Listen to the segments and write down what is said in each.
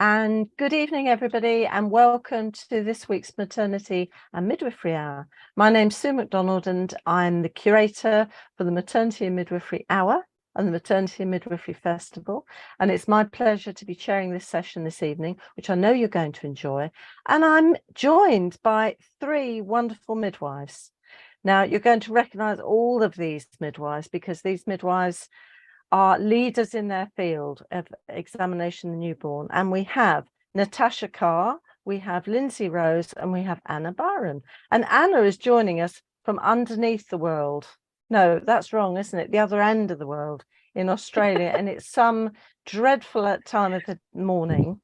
And good evening, everybody, and welcome to this week's Maternity and Midwifery Hour. My name's Sue Macdonald, and I'm the curator for the Maternity and Midwifery Hour and the Maternity and Midwifery Festival. And it's my pleasure to be chairing this session this evening, which I know you're going to enjoy. And I'm joined by three wonderful midwives. Now, you're going to recognise all of these midwives because these midwives are leaders in their field of examination of the newborn. And we have Natasha Carr, we have Lindsey Rose, and we have Anna Byrom. And Anna is joining us from underneath the world. No, that's wrong, isn't it? The other end of the world in Australia. And it's some dreadful time of the morning.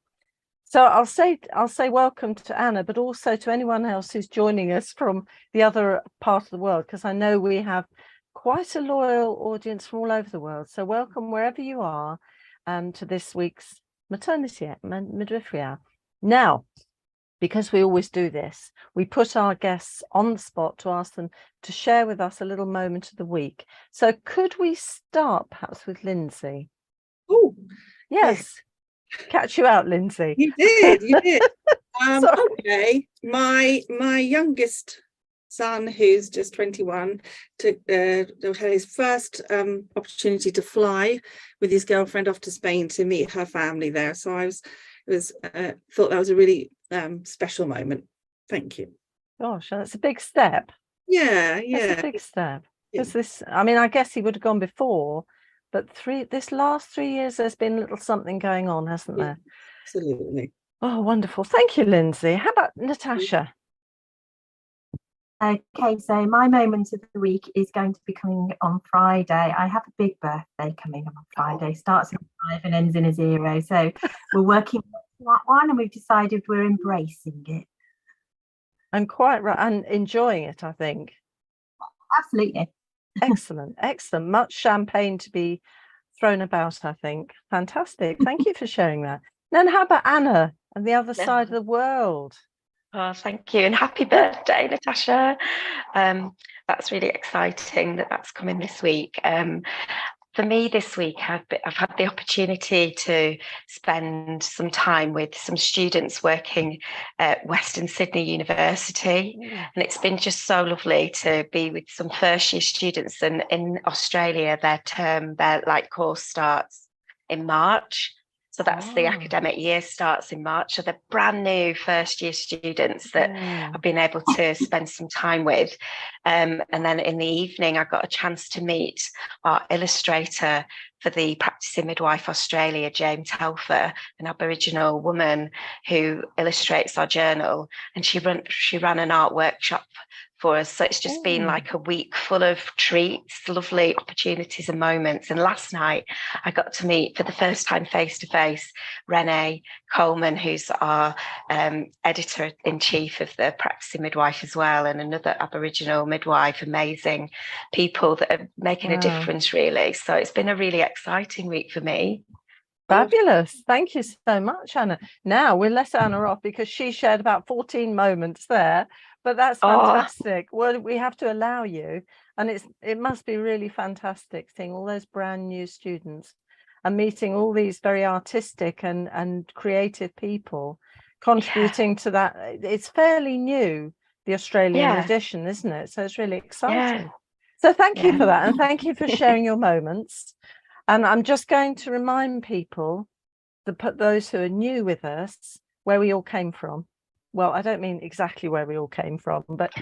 So I'll say welcome to Anna, but also to anyone else who's joining us from the other part of the world, because I know we have quite a loyal audience from all over the world. So welcome wherever you are to this week's Maternity Midwifery Hour. Now, because we always do this, we put our guests on the spot to ask them to share with us a little moment of the week. So could we start perhaps with Lindsey? Oh, yes. Catch you out, Lindsey. You did. Okay, my youngest son, who's just 21, had his first opportunity to fly with his girlfriend off to Spain to meet her family there. So I thought that was a really special moment. Thank you. Gosh, that's a big step. Yeah, That's a big step. Because this, I mean, I guess he would have gone before, but this last 3 years, there's been a little something going on, hasn't there? Absolutely. Oh, wonderful. Thank you, Lindsey. How about Natasha? Okay, so my moment of the week is going to be coming on Friday. I have a big birthday coming on Friday. Starts in a 5 and ends in a 0. So we're working on that one, and we've decided we're embracing it. And quite right, and enjoying it, I think. Absolutely. Excellent. Much champagne to be thrown about, I think. Fantastic. Thank you for sharing that. Then how about Anna and the other side of the world? Oh, thank you, and happy birthday, Natasha. That's really exciting that's coming this week. For me this week, I've had the opportunity to spend some time with some students working at Western Sydney University. And it's been just so lovely to be with some first year students. And in Australia, their course starts in March. So that's the academic year starts in March. So they're brand new first year students that I've been able to spend some time with. And then in the evening, I got a chance to meet our illustrator for the Practicing Midwife Australia, James Helfer, an Aboriginal woman who illustrates our journal. And she ran an art workshop for us. So it's just been like a week full of treats, lovely opportunities and moments. And last night I got to meet for the first time face-to-face Renee Coleman, who's our editor-in-chief of the Practicing Midwife as well, and another Aboriginal midwife. Amazing people that are making a difference, really. So it's been a really exciting week for me. Fabulous. Thank you so much, Anna. Now we'll let Anna off because she shared about 14 moments there. But that's fantastic. Well, we have to allow you, and it must be really fantastic seeing all those brand new students and meeting all these very artistic and creative people contributing to that. It's fairly new, the Australian edition, isn't it? So it's really exciting. So thank you for that, and thank you for sharing your moments. And I'm just going to remind people, those who are new with us, where we all came from. Well, I don't mean exactly where we all came from, but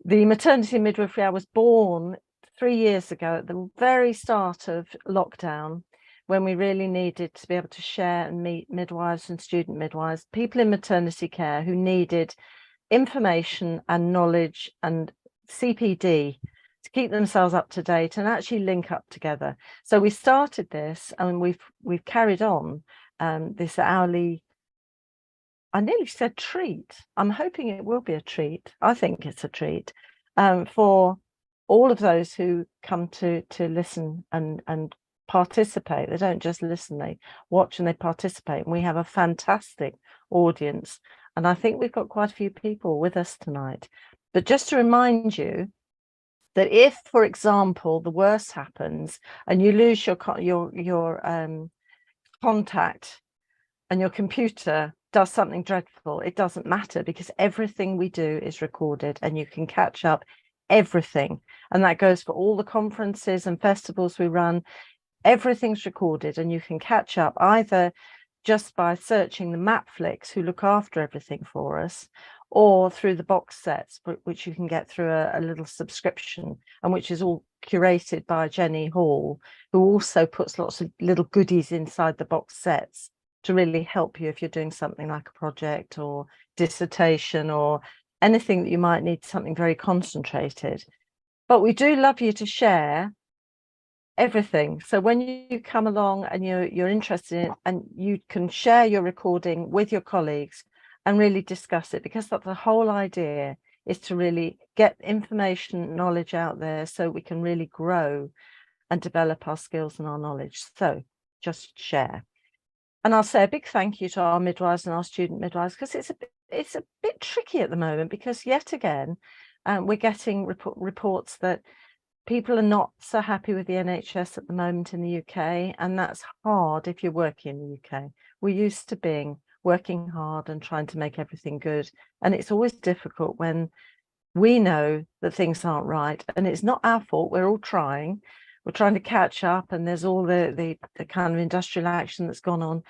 the Maternity Midwifery Hour was born 3 years ago at the very start of lockdown, when we really needed to be able to share and meet midwives and student midwives, people in maternity care who needed information and knowledge and CPD to keep themselves up to date and actually link up together. So we started this, and we've carried on this hourly, I nearly said treat. I'm hoping it will be a treat. I think it's a treat for all of those who come to listen and participate. They don't just listen, they watch and they participate. And we have a fantastic audience. And I think we've got quite a few people with us tonight. But just to remind you that if, for example, the worst happens and you lose your contact and your computer does something dreadful, it doesn't matter, because everything we do is recorded and you can catch up everything. And that goes for all the conferences and festivals we run. Everything's recorded and you can catch up either just by searching the Mapflix, who look after everything for us, or through the box sets, which you can get through a little subscription, and which is all curated by Jenny Hall, who also puts lots of little goodies inside the box sets to really help you if you're doing something like a project or dissertation or anything that you might need something very concentrated. But we do love you to share everything. So when you come along and you're interested in it, and you can share your recording with your colleagues and really discuss it, because that's the whole idea, is to really get information, knowledge out there so we can really grow and develop our skills and our knowledge. So just share. And I'll say a big thank you to our midwives and our student midwives, because it's a bit tricky at the moment, because yet again we're getting reports that people are not so happy with the NHS at the moment in the UK, and that's hard if you're working in the UK. We're used to working hard and trying to make everything good, and it's always difficult when we know that things aren't right, and it's not our fault. We're all trying. We're trying to catch up, and there's all the kind of industrial action that's gone on,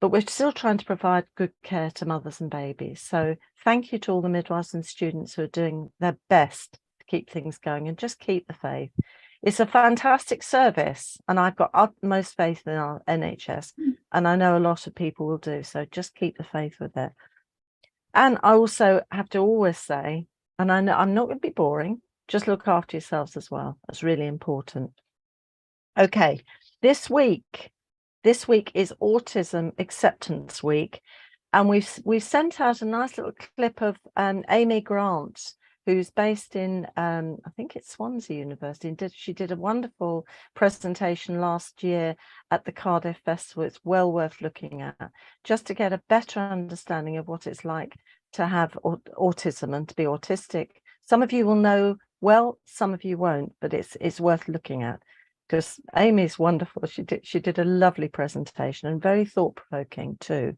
but we're still trying to provide good care to mothers and babies. So thank you to all the midwives and students who are doing their best to keep things going, and just keep the faith. It's a fantastic service, and I've got utmost faith in our NHS, and I know a lot of people will do, so just keep the faith with it. And I also have to always say, and I know I'm not going to be boring, just look after yourselves as well. That's really important. Okay, this week is Autism Acceptance Week, and we've sent out a nice little clip of Amy Grant, who's based in I think it's Swansea University, and she did a wonderful presentation last year at the Cardiff Festival. It's well worth looking at, just to get a better understanding of what it's like to have autism and to be autistic. Some of you will know well, some of you won't, but it's worth looking at, because Amy's wonderful. She did a lovely presentation, and very thought-provoking too.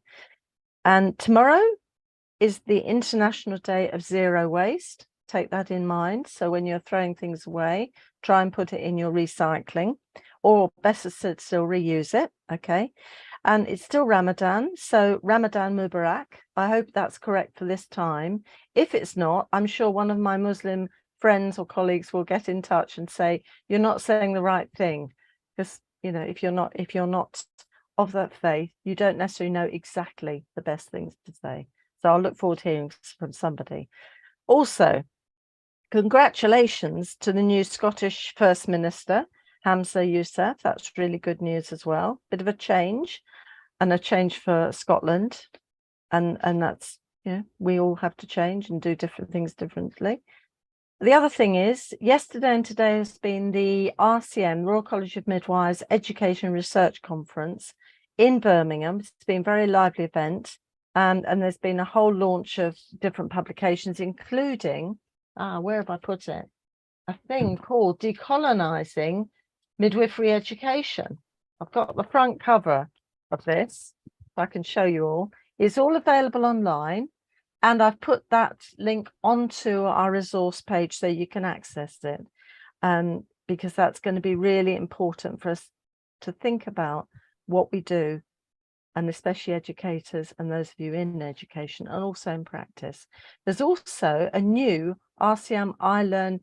And tomorrow is the International Day of Zero Waste. Take that in mind. So when you're throwing things away, try and put it in your recycling, or better still, reuse it. Okay. And it's still Ramadan, so Ramadan Mubarak. I hope that's correct for this time. If it's not, I'm sure one of my Muslim friends or colleagues will get in touch and say, you're not saying the right thing, because if you're not of that faith, you don't necessarily know exactly the best things to say. So I'll look forward to hearing from somebody. Also, congratulations to the new Scottish First Minister, Hamza Yousaf. That's really good news as well. Bit of a change, and a change for Scotland. And that's, we all have to change and do different things differently. The other thing is, yesterday and today has been the RCM, Royal College of Midwives Education Research Conference in Birmingham. It's been a very lively event, and there's been a whole launch of different publications, including, where have I put it? A thing called Decolonizing Midwifery Education. I've got the front cover of this, so I can show you all. It's all available online. And I've put that link onto our resource page so you can access it, because that's going to be really important for us to think about what we do, and especially educators and those of you in education and also in practice. There's also a new RCM iLearn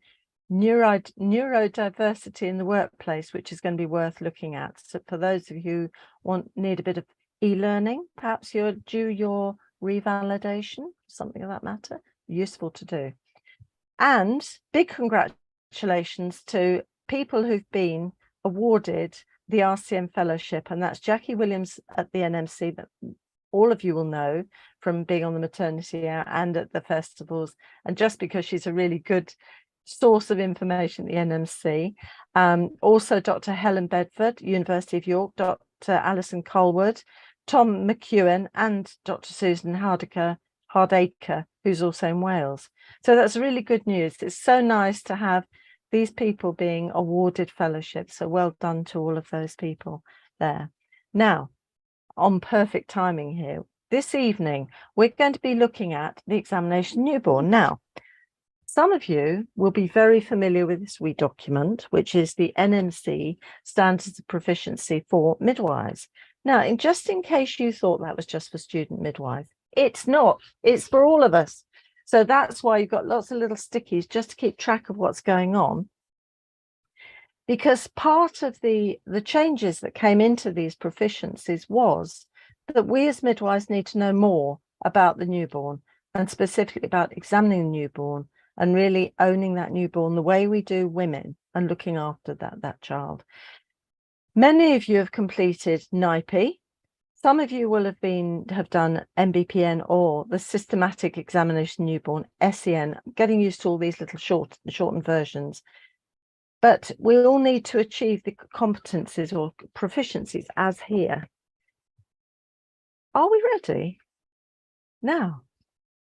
neurodiversity in the workplace, which is going to be worth looking at. So for those of you who need a bit of e-learning, perhaps you're due your revalidation, something of that matter, useful to do. And big congratulations to people who've been awarded the RCM fellowship, and that's Jackie Williams at the NMC, that all of you will know from being on the Maternity Hour and at the festivals, and just because she's a really good source of information at the NMC. Also Dr. Helen Bedford, University of York, Dr. Alison Colwood, Tom McEwen, and Dr. Susan Hardacre, who's also in Wales. So that's really good news. It's so nice to have these people being awarded fellowships. So well done to all of those people there. Now, on perfect timing here. This evening, we're going to be looking at the examination newborn. Now, some of you will be very familiar with this wee document, which is the NMC Standards of Proficiency for Midwives. Now, just in case you thought that was just for student midwives, it's not. It's for all of us. So that's why you've got lots of little stickies just to keep track of what's going on. Because part of the changes that came into these proficiencies was that we as midwives need to know more about the newborn, and specifically about examining the newborn and really owning that newborn the way we do women and looking after that child. Many of you have completed NIPE. Some of you will have done MBPN or the Systematic Examination Newborn, SEN, getting used to all these little shortened versions. But we all need to achieve the competencies or proficiencies as here. Are we ready now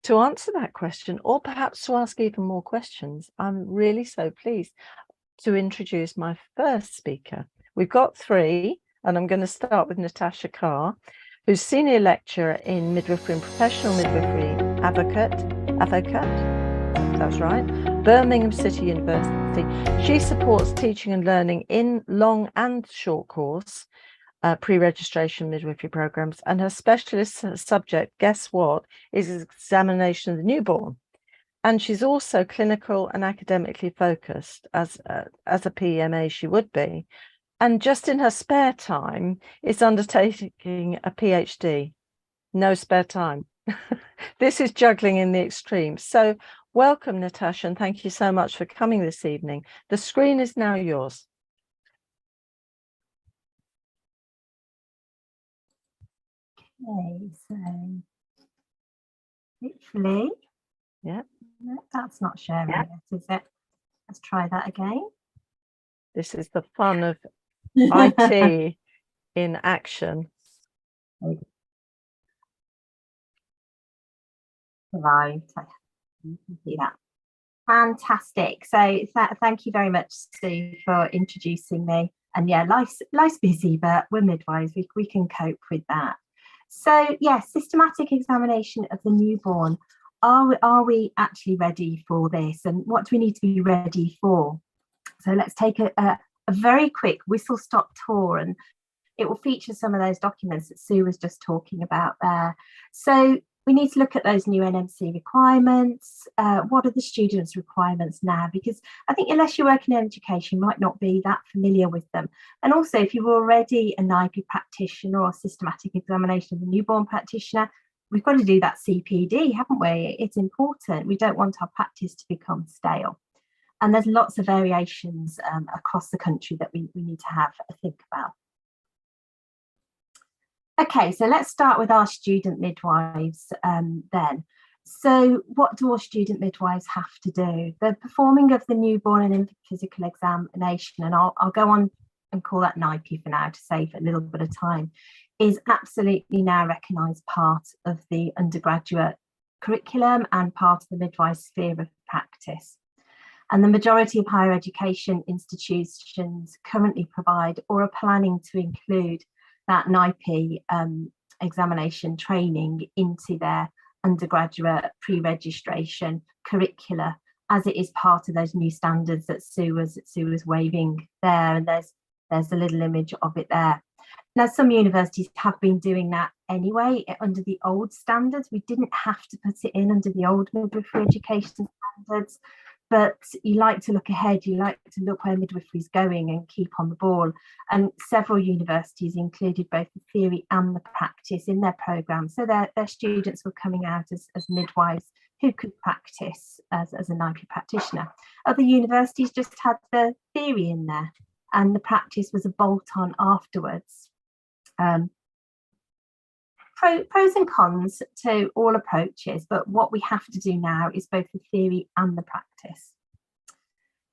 to answer that question, or perhaps to ask even more questions? I'm really so pleased to introduce my first speaker. We've got three, and I'm going to start with Natasha Carr, who's Senior Lecturer in Midwifery and Professional Midwifery Advocate, that's right, Birmingham City University. She supports teaching and learning in long and short course pre-registration midwifery programs, and her specialist subject, guess what, is examination of the newborn. And she's also clinical and academically focused, as a PMA she would be. And just in her spare time is undertaking a PhD. No spare time. This is juggling in the extreme. So welcome, Natasha, and thank you so much for coming this evening. The screen is now yours. Okay, so literally, yeah, no, that's not sharing yet, is it? Let's try that again. This is the fun of IT in action. Right, you can see that. Fantastic. So thank you very much, Sue, for introducing me. And yeah, life's busy, but we're midwives. We can cope with that. So yes, systematic examination of the newborn. Are we actually ready for this? And what do we need to be ready for? So let's take a very quick whistle-stop tour, and it will feature some of those documents that Sue was just talking about there. So we need to look at those new NMC requirements. What are the students' requirements now? Because I think unless you're working in education, you might not be that familiar with them. And also, if you're already a NIPE practitioner or systematic examination of the newborn practitioner, we've got to do that CPD, haven't we? It's important. We don't want our practice to become stale. And there's lots of variations across the country that we need to have a think about. Okay, so let's start with our student midwives then. So what do our student midwives have to do? The performing of the newborn and infant physical examination, and I'll go on and call that NIPE for now to save a little bit of time, is absolutely now recognised part of the undergraduate curriculum and part of the midwife sphere of practice. And the majority of higher education institutions currently provide or are planning to include that NIPE examination training into their undergraduate pre-registration curricula, as it is part of those new standards that Sue was waving there, and there's a little image of it there. Now, some universities have been doing that anyway under the old standards. We didn't have to put it in under the old midwifery education standards, but you like to look ahead, you like to look where midwifery is going and keep on the ball. And several universities included both the theory and the practice in their programme. So their students were coming out as midwives who could practice as a NIPE practitioner. Other universities just had the theory in there, and the practice was a bolt-on afterwards. Pros and cons to all approaches, but what we have to do now is both the theory and the practice.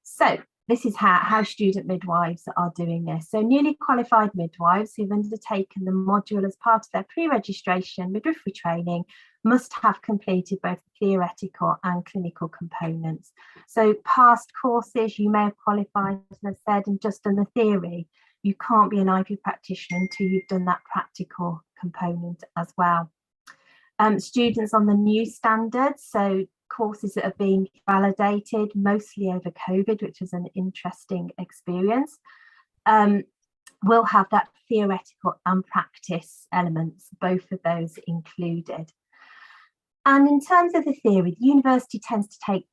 So this is how student midwives are doing this. So newly qualified midwives who've undertaken the module as part of their pre-registration midwifery training must have completed both theoretical and clinical components. So past courses, you may have qualified, as I said, and just done the theory. You can't be an NIPE practitioner until you've done that practical component as well. Students on the new standards, so courses that are being validated mostly over COVID, which was an interesting experience, will have that theoretical and practice elements, both of those included. And in terms of the theory, the university tends to take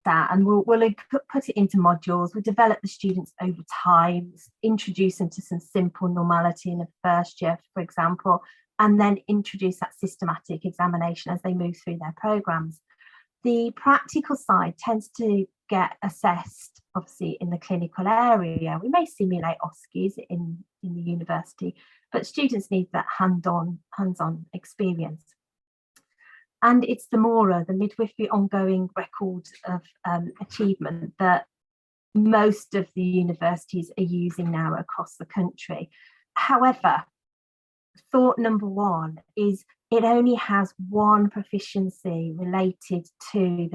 that and we'll put it into modules. We'll develop the students over time, introduce them to some simple normality in the first year, for example, and then introduce that systematic examination as they move through their programs. The practical side tends to get assessed, obviously, in the clinical area. We may simulate OSCEs in the university, but students need that hands-on experience. And it's the MORA, the Midwifery Ongoing Record of Achievement, that most of the universities are using now across the country. However, thought number one is it only has one proficiency related to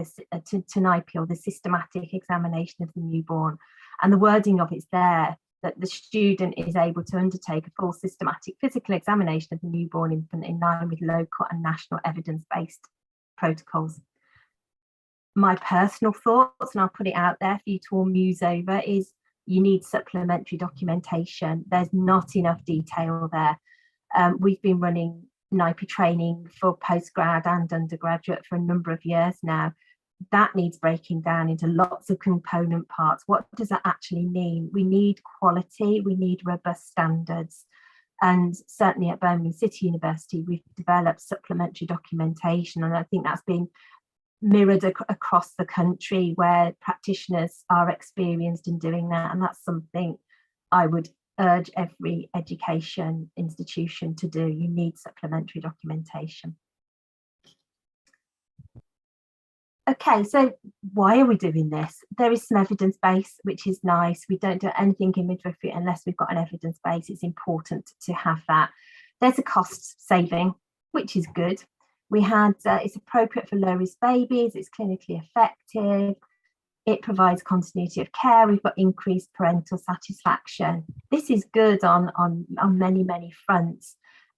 NIPE, or the systematic examination of the newborn. And the wording of it's there, that the student is able to undertake a full systematic physical examination of the newborn infant in line with local and national evidence-based protocols. My personal thoughts, and I'll put it out there for you to all muse over, is you need supplementary documentation. There's not enough detail there. We've been running NIPE training for postgrad and undergraduate for a number of years now. That needs breaking down into lots of component parts. What does that actually mean? We need quality, we need robust standards. And certainly at Birmingham City University, we've developed supplementary documentation. And I think that's been mirrored across the country where practitioners are experienced in doing that. And that's something I would urge every education institution to do. You need supplementary documentation. Okay, so why are we doing this? There is some evidence base, which is nice. We don't do anything in midwifery unless we've got an evidence base. It's important to have that. There's a cost saving, which is good. We had, it's appropriate for low risk babies. It's clinically effective. It provides continuity of care. We've got increased parental satisfaction. This is good on many fronts.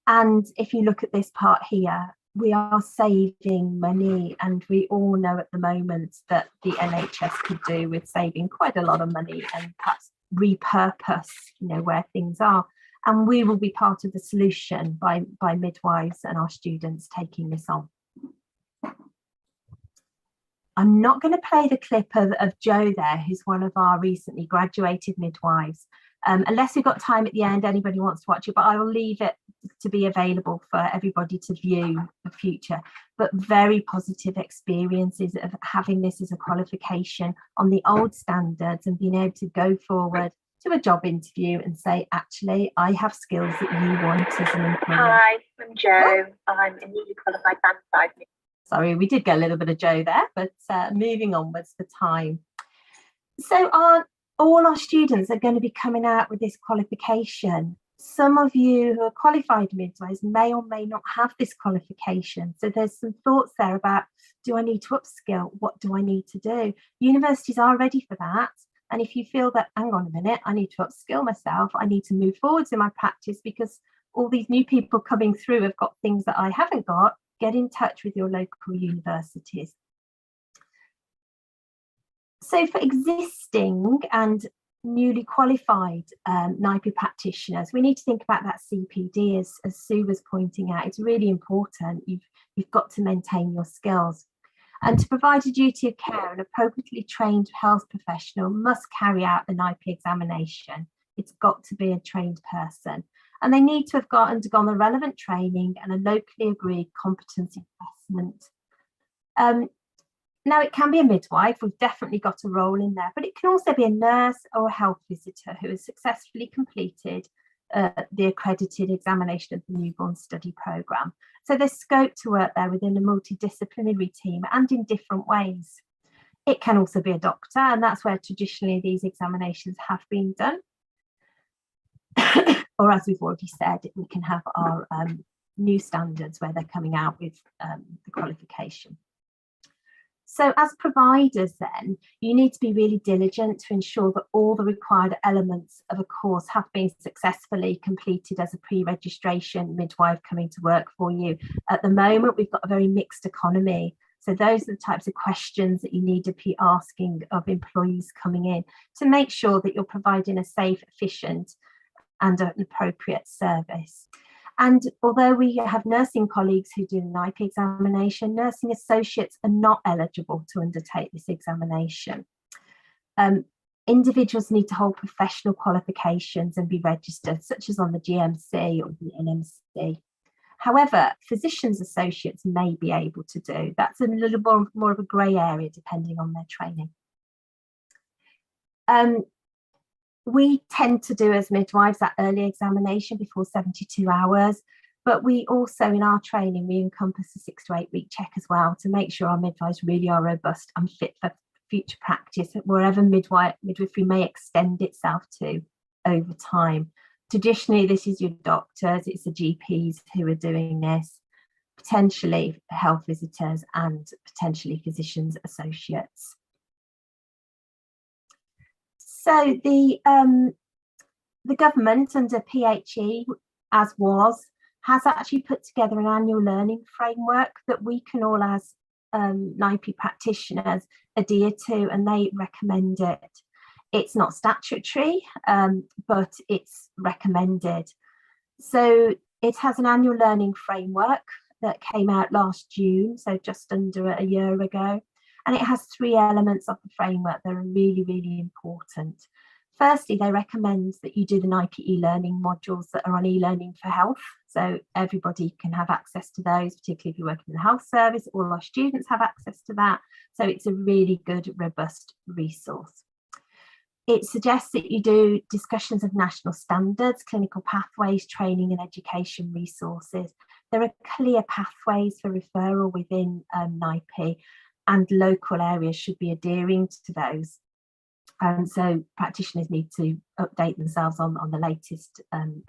And if you look at this part here, we are saving money, and we all know at the moment that the NHS could do with saving quite a lot of money and perhaps repurpose, where things are. And we will be part of the solution by midwives and our students taking this on. I'm not going to play the clip of Jo there, who's one of our recently graduated midwives, unless we've got time at the end, anybody wants to watch it, but I will leave it to be available for everybody to view the future. But very positive experiences of having this as a qualification on the old standards and being able to go forward to a job interview and say, actually, I have skills that you want as an employer. Hi, I'm Jo. I'm a newly qualified band 5. Sorry, we did get a little bit of Jo there, but moving onwards for time. So all our students are going to be coming out with this qualification. Some of you who are qualified midwives may or may not have this qualification. So there's some thoughts there about, do I need to upskill? What do I need to do? Universities are ready for that. And if you feel that, hang on a minute, I need to upskill myself, I need to move forwards in my practice because all these new people coming through have got things that I haven't got, get in touch with your local universities. So for existing and newly qualified NIPE practitioners, we need to think about that CPD, as Sue was pointing out. It's really important. You've got to maintain your skills. And to provide a duty of care, an appropriately trained health professional must carry out the NIPE examination. It's got to be a trained person. And they need to have undergone the relevant training and a locally agreed competence assessment. Now, it can be a midwife. We've definitely got a role in there, but it can also be a nurse or a health visitor who has successfully completed the accredited examination of the newborn study programme. So there's scope to work there within a multidisciplinary team and in different ways. It can also be a doctor, and that's where traditionally these examinations have been done. Or as we've already said, we can have our new standards where they're coming out with the qualification. So as providers then, you need to be really diligent to ensure that all the required elements of a course have been successfully completed as a pre-registration midwife coming to work for you. At the moment, we've got a very mixed economy. So those are the types of questions that you need to be asking of employees coming in to make sure that you're providing a safe, efficient and an appropriate service. And although we have nursing colleagues who do the NIPE examination, nursing associates are not eligible to undertake this examination. Individuals need to hold professional qualifications and be registered, such as on the GMC or the NMC. However, physicians associates may be able to do. That's a little more of a grey area depending on their training. We tend to do as midwives that early examination before 72 hours, but we also in our training, we encompass a 6 to 8 week check as well to make sure our midwives really are robust and fit for future practice, wherever midwifery may extend itself to over time. Traditionally, this is your doctors, it's the GPs who are doing this, potentially health visitors and potentially physicians associates. So the government under PHE, has actually put together an annual learning framework that we can all as NIPE practitioners adhere to, and they recommend it. It's not statutory, but it's recommended. So it has an annual learning framework that came out last June, so just under a year ago. And it has 3 elements of the framework that are really, really important. Firstly, they recommend that you do the NIPE e-learning modules that are on e-learning for health. So everybody can have access to those, particularly if you're working in the health service. All our students have access to that. So it's a really good, robust resource. It suggests that you do discussions of national standards, clinical pathways, training and education resources. There are clear pathways for referral within NIPE, and local areas should be adhering to those. And so practitioners need to update themselves on the latest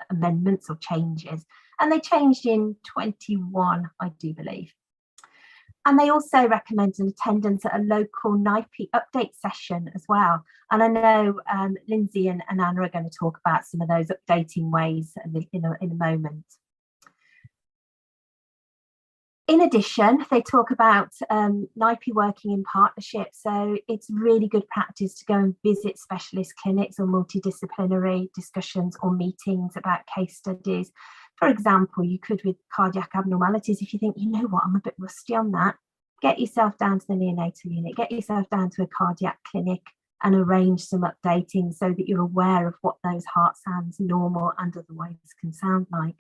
amendments or changes. And they changed in 21, I do believe. And they also recommend an attendance at a local NIPE update session as well. And I know Lindsey and Anna are going to talk about some of those updating ways in a moment. In addition, they talk about NIPE working in partnership. So it's really good practice to go and visit specialist clinics or multidisciplinary discussions or meetings about case studies. For example, you could with cardiac abnormalities, if you think, you know what, I'm a bit rusty on that, get yourself down to the neonatal unit, get yourself down to a cardiac clinic and arrange some updating so that you're aware of what those heart sounds, normal and otherwise, can sound like.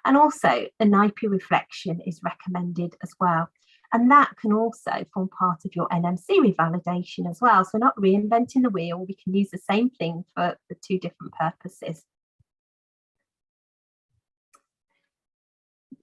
And also a NIPE reflection is recommended as well. And that can also form part of your NMC revalidation as well. So we're not reinventing the wheel, we can use the same thing for 2 different purposes.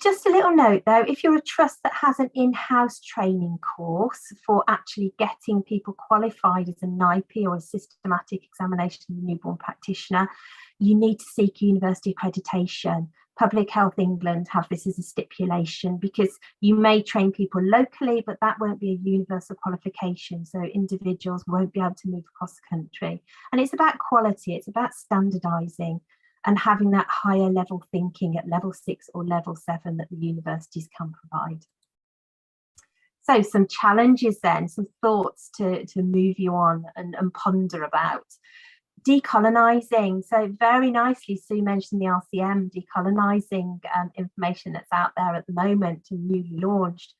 Just a little note though, if you're a trust that has an in-house training course for actually getting people qualified as a NIPE or a systematic examination of a newborn practitioner, you need to seek university accreditation. Public Health England have this as a stipulation because you may train people locally, but that won't be a universal qualification. So individuals won't be able to move across the country. And it's about quality, it's about standardising and having that higher level thinking at level 6 or level 7 that the universities can provide. So some challenges then, some thoughts to move you on and ponder about. Decolonising, so very nicely Sue mentioned the RCM, decolonising information that's out there at the moment and newly launched.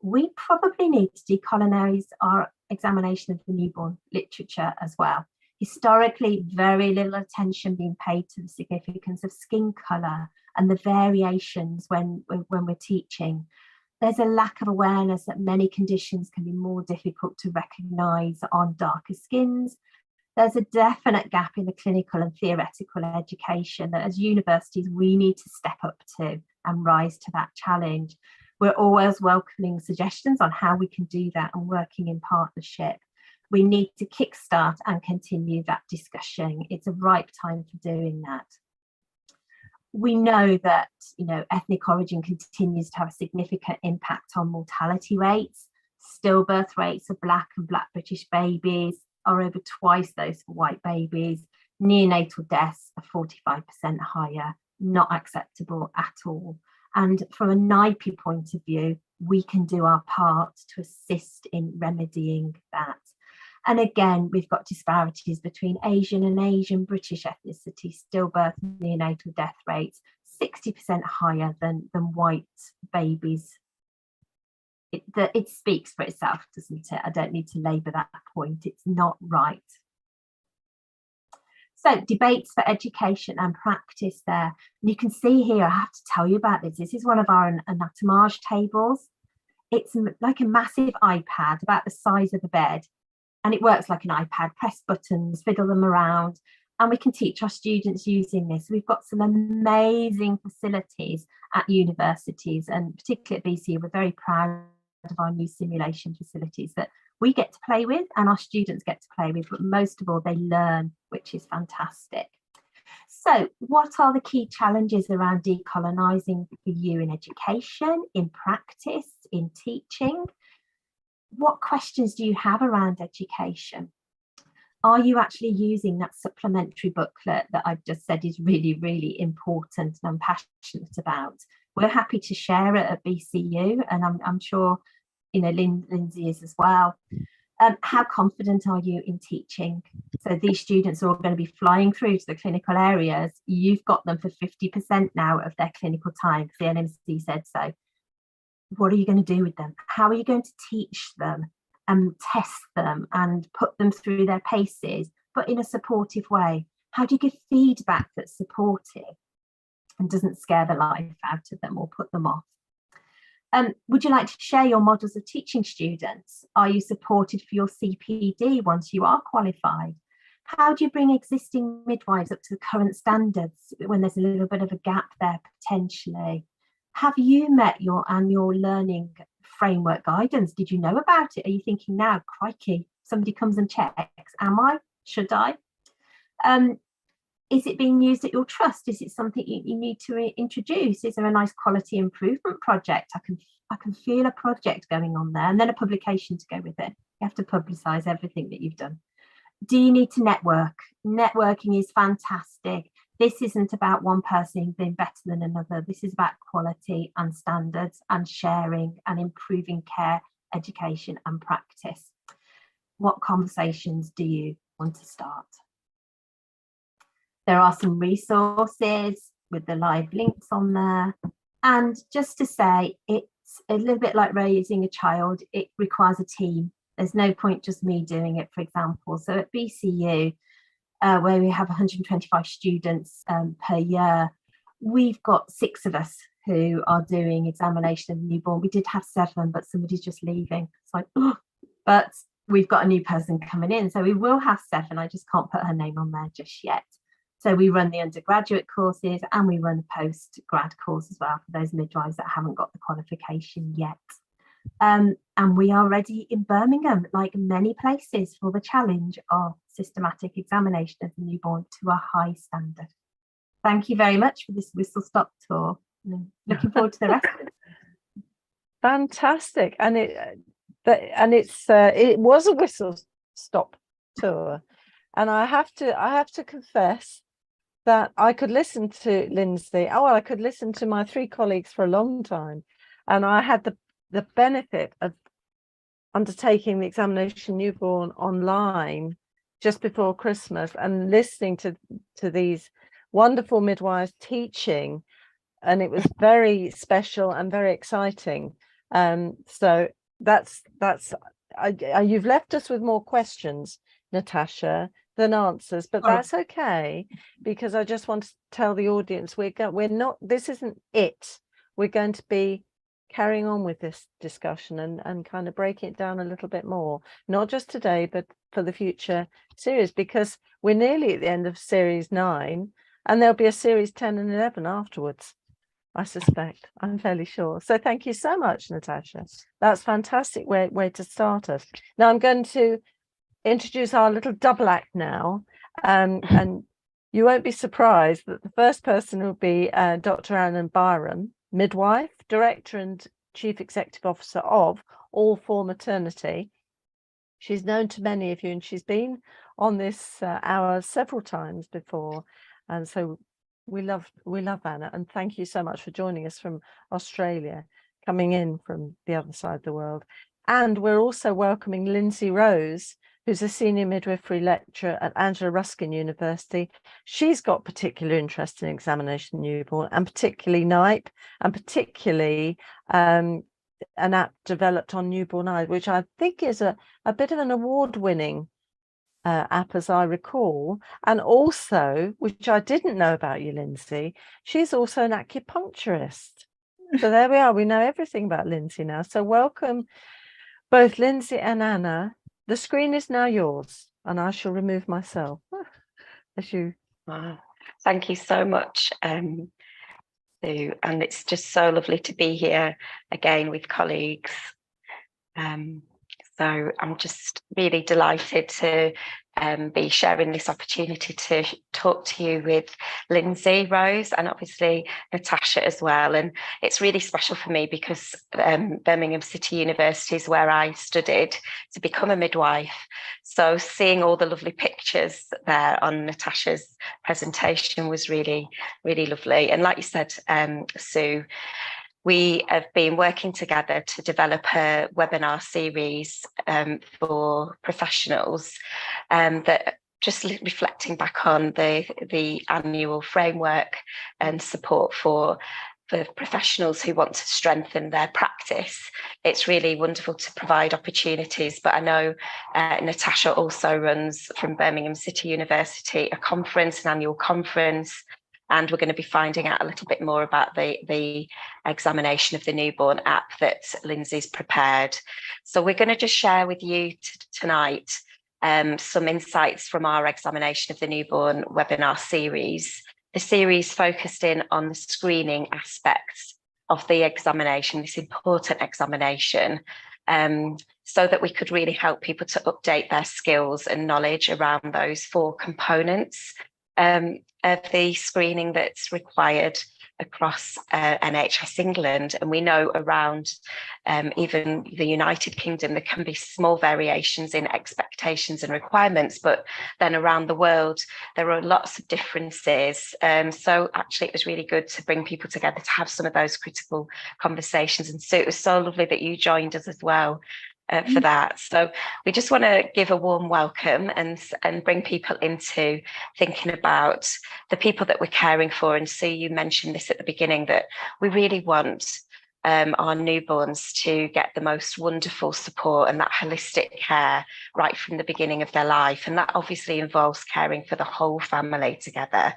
We probably need to decolonise our examination of the newborn literature as well. Historically, very little attention being paid to the significance of skin colour and the variations when we're teaching. There's a lack of awareness that many conditions can be more difficult to recognise on darker skins. There's a definite gap in the clinical and theoretical education that as universities we need to step up to and rise to that challenge. We're always welcoming suggestions on how we can do that and working in partnership. We need to kickstart and continue that discussion. It's a ripe time for doing that. We know that, ethnic origin continues to have a significant impact on mortality rates. Stillbirth rates of Black and Black British babies are over twice those for white babies. Neonatal deaths are 45% higher, not acceptable at all. And from a NIPE point of view, we can do our part to assist in remedying that. And again, we've got disparities between Asian and Asian British ethnicity, stillbirth and neonatal death rates, 60% higher than white babies. It speaks for itself, doesn't it? I don't need to labour that point. It's not right. So debates for education and practice there. And you can see here, I have to tell you about this. This is one of our anatomage tables. It's like a massive iPad about the size of a bed. And it works like an iPad, press buttons, fiddle them around. And we can teach our students using this. We've got some amazing facilities at universities, and particularly at BC, we're very proud of our new simulation facilities that we get to play with and our students get to play with, but most of all they learn, which is fantastic. So what are the key challenges around decolonising for you in education, in practice, in teaching? What questions do you have around education? Are you actually using that supplementary booklet that I've just said is really, really important and I'm passionate about? We're happy to share it at BCU, and I'm sure Lindsey is as well. How confident are you in teaching? So these students are all going to be flying through to the clinical areas. You've got them for 50% now of their clinical time. The NMC said so. What are you going to do with them? How are you going to teach them and test them and put them through their paces, but in a supportive way? How do you give feedback that's supportive and doesn't scare the life out of them or put them off? Would you like to share your models of teaching students? Are you supported for your CPD once you are qualified? How do you bring existing midwives up to the current standards when there's a little bit of a gap there potentially? Have you met your annual learning framework guidance? Did you know about it? Are you thinking now, crikey, somebody comes and checks, am I? Should I? Is it being used at your trust? Is it something you need to introduce? Is there a nice quality improvement project? I can feel a project going on there, and then a publication to go with it. You have to publicise everything that you've done. Do you need to network? Networking is fantastic. This isn't about one person being better than another. This is about quality and standards and sharing and improving care, education and practice. What conversations do you want to start? There are some resources with the live links on there. And just to say, it's a little bit like raising a child. It requires a team. There's no point just me doing it, for example. So at BCU, where we have 125 students per year, we've got 6 of us who are doing examination of the newborn. We did have 7, but somebody's just leaving. It's like, oh, but we've got a new person coming in. So we will have 7. I just can't put her name on there just yet. So we run the undergraduate courses and we run the post-grad course as well for those midwives that haven't got the qualification yet. And we are ready in Birmingham, like many places, for the challenge of systematic examination of the newborn to a high standard. Thank you very much for this whistle-stop tour. Looking forward to the rest of it. Fantastic. And it was a whistle-stop tour. And I have to confess that I could listen to Lindsey. I could listen to my 3 colleagues for a long time. And I had the benefit of undertaking the examination newborn online just before Christmas and listening to these wonderful midwives teaching, and it was very special and very exciting. So you've left us with more questions, Natasha, than answers, but that's okay, because I just want to tell the audience we're not, this isn't it. We're going to be carrying on with this discussion and kind of breaking it down a little bit more, not just today, but for the future series, because we're nearly at the end of series 9 and there'll be a series 10 and 11 afterwards, I suspect. I'm fairly sure. So thank you so much, Natasha. That's fantastic way to start us. Now I'm going to introduce our little double act now, and you won't be surprised that the first person will be Dr. Byrom, midwife, director and Chief Executive Officer of All for Maternity. She's known to many of you, and she's been on this hour several times before. And so we love Anna, and thank you so much for joining us from Australia, coming in from the other side of the world. And we're also welcoming Lindsey Rose, who's a senior midwifery lecturer at Anglia Ruskin University. She's got particular interest in examination of newborn, and particularly NIPE, and particularly an app developed on newborn eyes, which I think is a bit of an award-winning app, as I recall. And also, which I didn't know about you, Lindsey, she's also an acupuncturist. So there we are. We know everything about Lindsey now. So welcome, both Lindsey and Anna. The screen is now yours, and I shall remove myself as you. Wow. Thank you so much, Sue. And it's just so lovely to be here again with colleagues. So I'm just really delighted to be sharing this opportunity to talk to you with Lindsey Rose and obviously Natasha as well. And it's really special for me because Birmingham City University is where I studied to become a midwife. So seeing all the lovely pictures there on Natasha's presentation was really, really lovely. And like you said, Sue, we have been working together to develop a webinar series for professionals that just reflecting back on the annual framework and support for professionals who want to strengthen their practice. It's really wonderful to provide opportunities, but I know Natasha also runs from Birmingham City University an annual conference. And we're going to be finding out a little bit more about the examination of the newborn app that Lindsey's prepared. So we're going to just share with you tonight some insights from our examination of the newborn webinar series. The series focused in on the screening aspects of the examination, this important examination, so that we could really help people to update their skills and knowledge around those 4 components of the screening that's required across NHS England. And we know around even the United Kingdom, there can be small variations in expectations and requirements, but then around the world, there are lots of differences. So actually, it was really good to bring people together to have some of those critical conversations. And so it was so lovely that you joined us as well. For that. So we just want to give a warm welcome and bring people into thinking about the people that we're caring for. And so you mentioned this at the beginning, that we really want our newborns to get the most wonderful support and that holistic care right from the beginning of their life. And that obviously involves caring for the whole family together.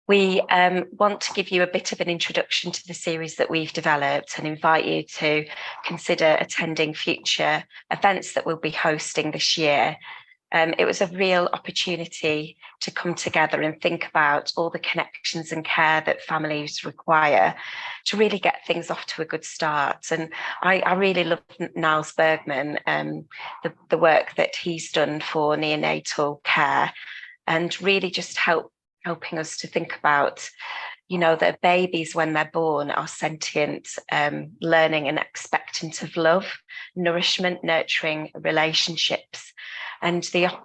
We want to give you a bit of an introduction to the series that we've developed and invite you to consider attending future events that we'll be hosting this year. It was a real opportunity to come together and think about all the connections and care that families require to really get things off to a good start. And I really love Niles Bergman, the work that he's done for neonatal care, and really just helping us to think about, that babies, when they're born, are sentient, learning and expectant of love, nourishment, nurturing relationships. And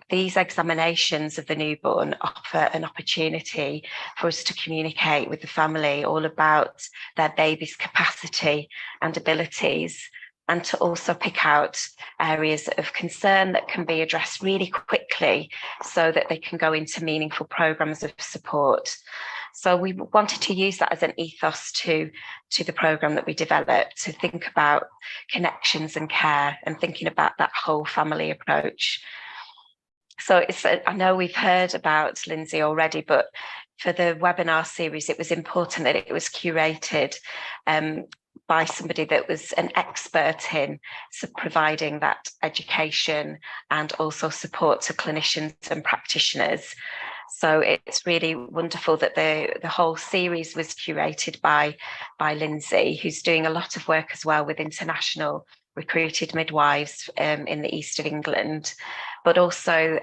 these examinations of the newborn offer an opportunity for us to communicate with the family all about their baby's capacity and abilities, and to also pick out areas of concern that can be addressed really quickly so that they can go into meaningful programs of support. So we wanted to use that as an ethos to the program that we developed, to think about connections and care and thinking about that whole family approach. So I know we've heard about Lindsey already, but for the webinar series, it was important that it was curated by somebody that was an expert in providing that education and also support to clinicians and practitioners. So it's really wonderful that the whole series was curated by Lindsey, who's doing a lot of work as well with international recruited midwives in the east of England. But also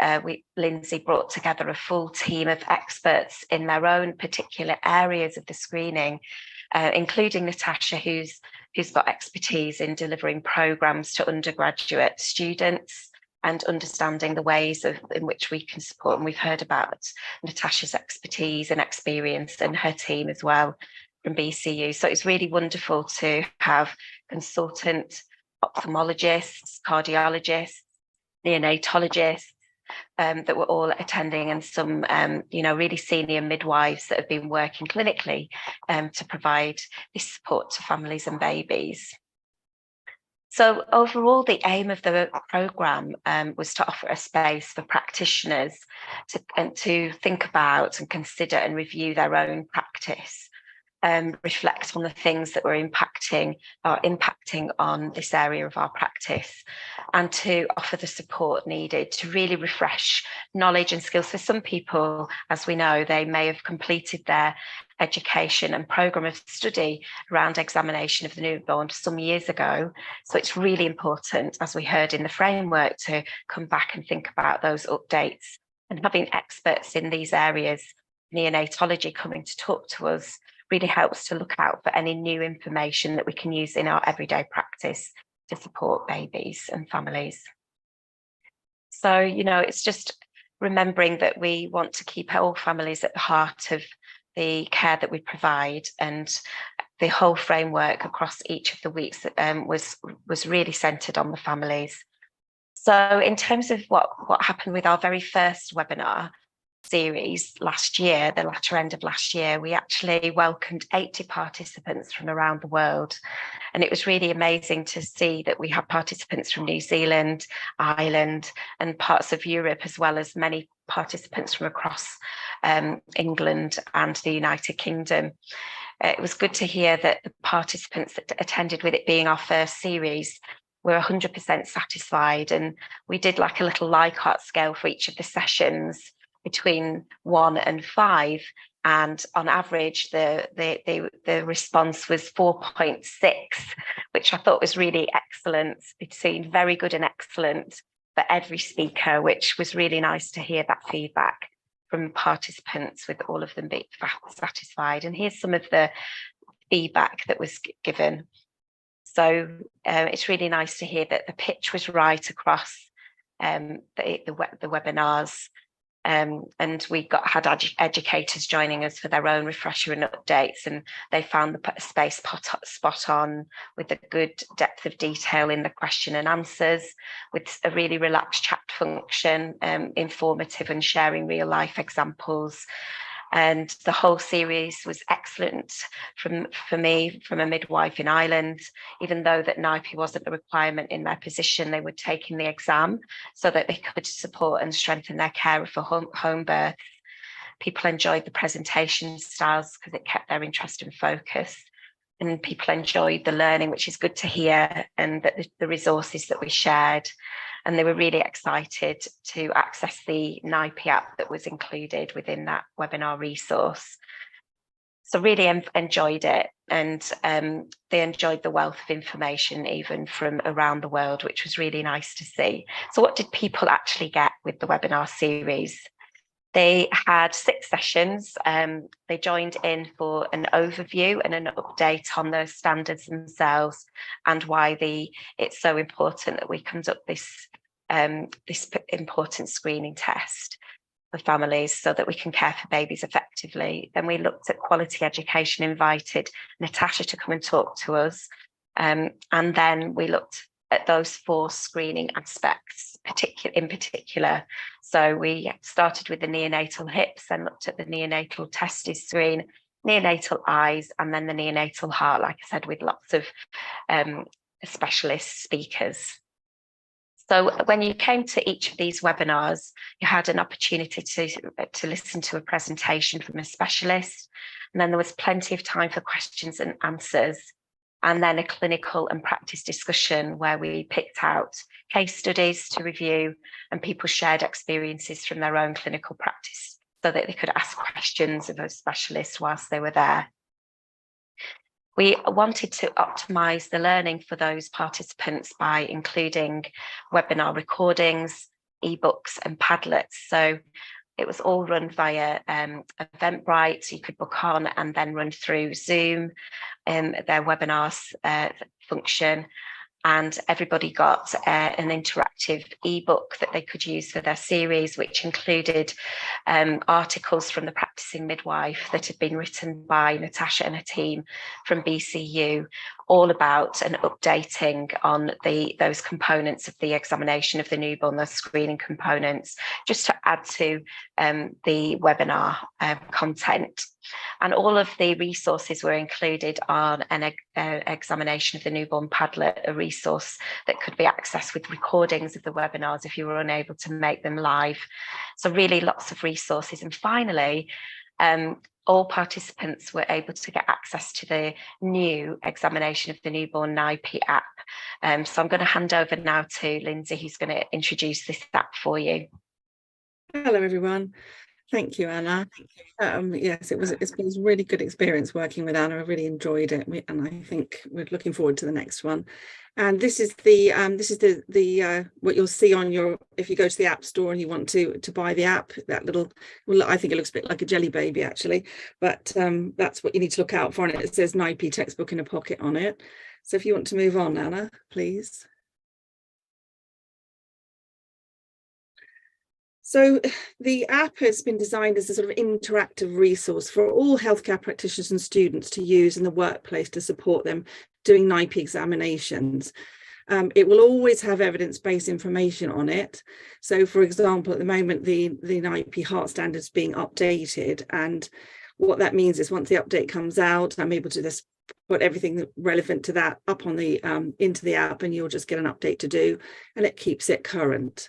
Lindsey brought together a full team of experts in their own particular areas of the screening, including Natasha, who's who's got expertise in delivering programmes to undergraduate students and understanding the ways in which we can support. And we've heard about Natasha's expertise and experience and her team as well from BCU. So it's really wonderful to have consultant ophthalmologists, cardiologists, neonatologists, that were all attending, and some really senior midwives that have been working clinically to provide this support to families and babies. So overall, the aim of the programme was to offer a space for practitioners to think about and consider and review their own practice, reflect on the things that were impacting on this area of our practice, and to offer the support needed to really refresh knowledge and skills. For some people, as we know, they may have completed their education and programme of study around examination of the newborn some years ago. So it's really important, as we heard in the framework, to come back and think about those updates, and having experts in these areas, neonatology, coming to talk to us really helps to look out for any new information that we can use in our everyday practice to support babies and families. So, it's just remembering that we want to keep all families at the heart of the care that we provide, and the whole framework across each of the weeks was really centred on the families. So in terms of what happened with our very first webinar series last year, the latter end of last year, we actually welcomed 80 participants from around the world. And it was really amazing to see that we had participants from New Zealand, Ireland, and parts of Europe, as well as many participants from across England and the United Kingdom. It was good to hear that the participants that attended, with it being our first series, were 100% satisfied. And we did like a little Likert scale for each of the sessions, between 1 and 5, and on average the response was 4.6, which I thought was really excellent, between very good and excellent for every speaker, which was really nice to hear that feedback from participants, with all of them being satisfied. And here's some of the feedback that was given. So it's really nice to hear that the pitch was right across the webinars. And we had educators joining us for their own refresher and updates, and they found the space spot on, with a good depth of detail in the question and answers, with a really relaxed chat function, informative and sharing real life examples. And the whole series was excellent for me, from a midwife in Ireland. Even though that NIPE wasn't a requirement in their position, they were taking the exam so that they could support and strengthen their care for home birth. People enjoyed the presentation styles because it kept their interest and focus. And people enjoyed the learning, which is good to hear, and that the resources that we shared. And they were really excited to access the NIPE app that was included within that webinar resource. So really enjoyed it, and they enjoyed the wealth of information even from around the world, which was really nice to see. So what did people actually get with the webinar series? They had 6 sessions. They joined in for an overview and an update on the standards themselves, and why it's so important that we conduct this important screening test for families so that we can care for babies effectively. Then we looked at quality education, invited Natasha to come and talk to us. And then we looked at those 4 screening aspects in particular. So we started with the neonatal hips, then looked at the neonatal testes screen, neonatal eyes, and then the neonatal heart, like I said, with lots of specialist speakers. So when you came to each of these webinars, you had an opportunity to listen to a presentation from a specialist, and then there was plenty of time for questions and answers, and then a clinical and practice discussion where we picked out case studies to review, and people shared experiences from their own clinical practice so that they could ask questions of a specialist whilst they were there. We wanted to optimise the learning for those participants by including webinar recordings, ebooks and Padlets. So It was all run via Eventbrite, so you could book on and then run through Zoom, their webinars function. And everybody got an interactive ebook that they could use for their series, which included articles from the practicing midwife that had been written by Natasha and her team from BCU, all about and updating on those components of the examination of the newborn, those screening components, just to add to the webinar content. And all of the resources were included on an examination of the newborn Padlet, a resource that could be accessed with recordings of the webinars if you were unable to make them live. So really lots of resources. And finally, all participants were able to get access to the new examination of the newborn NIPE app. So I'm going to hand over now to Lindsey, who's going to introduce this app for you. Hello, everyone. Thank you, Anna. Yes, it's been a really good experience working with Anna. I really enjoyed it, and I think we're looking forward to the next one. And this is the what you'll see on your, if you go to the App Store and you want to buy the app, that little, well, I think it looks a bit like a jelly baby actually, but that's what you need to look out for. And it says NIPE textbook in a pocket on it. So if you want to move on, Anna, please. So the app has been designed as a sort of interactive resource for all healthcare practitioners and students to use in the workplace to support them doing NIPE examinations. It will always have evidence-based information on it. So, for example, at the moment, the NIPE heart standard is being updated. And what that means is once the update comes out, I'm able to just put everything relevant to that up on the into the app, and you'll just get an update to do, and it keeps it current.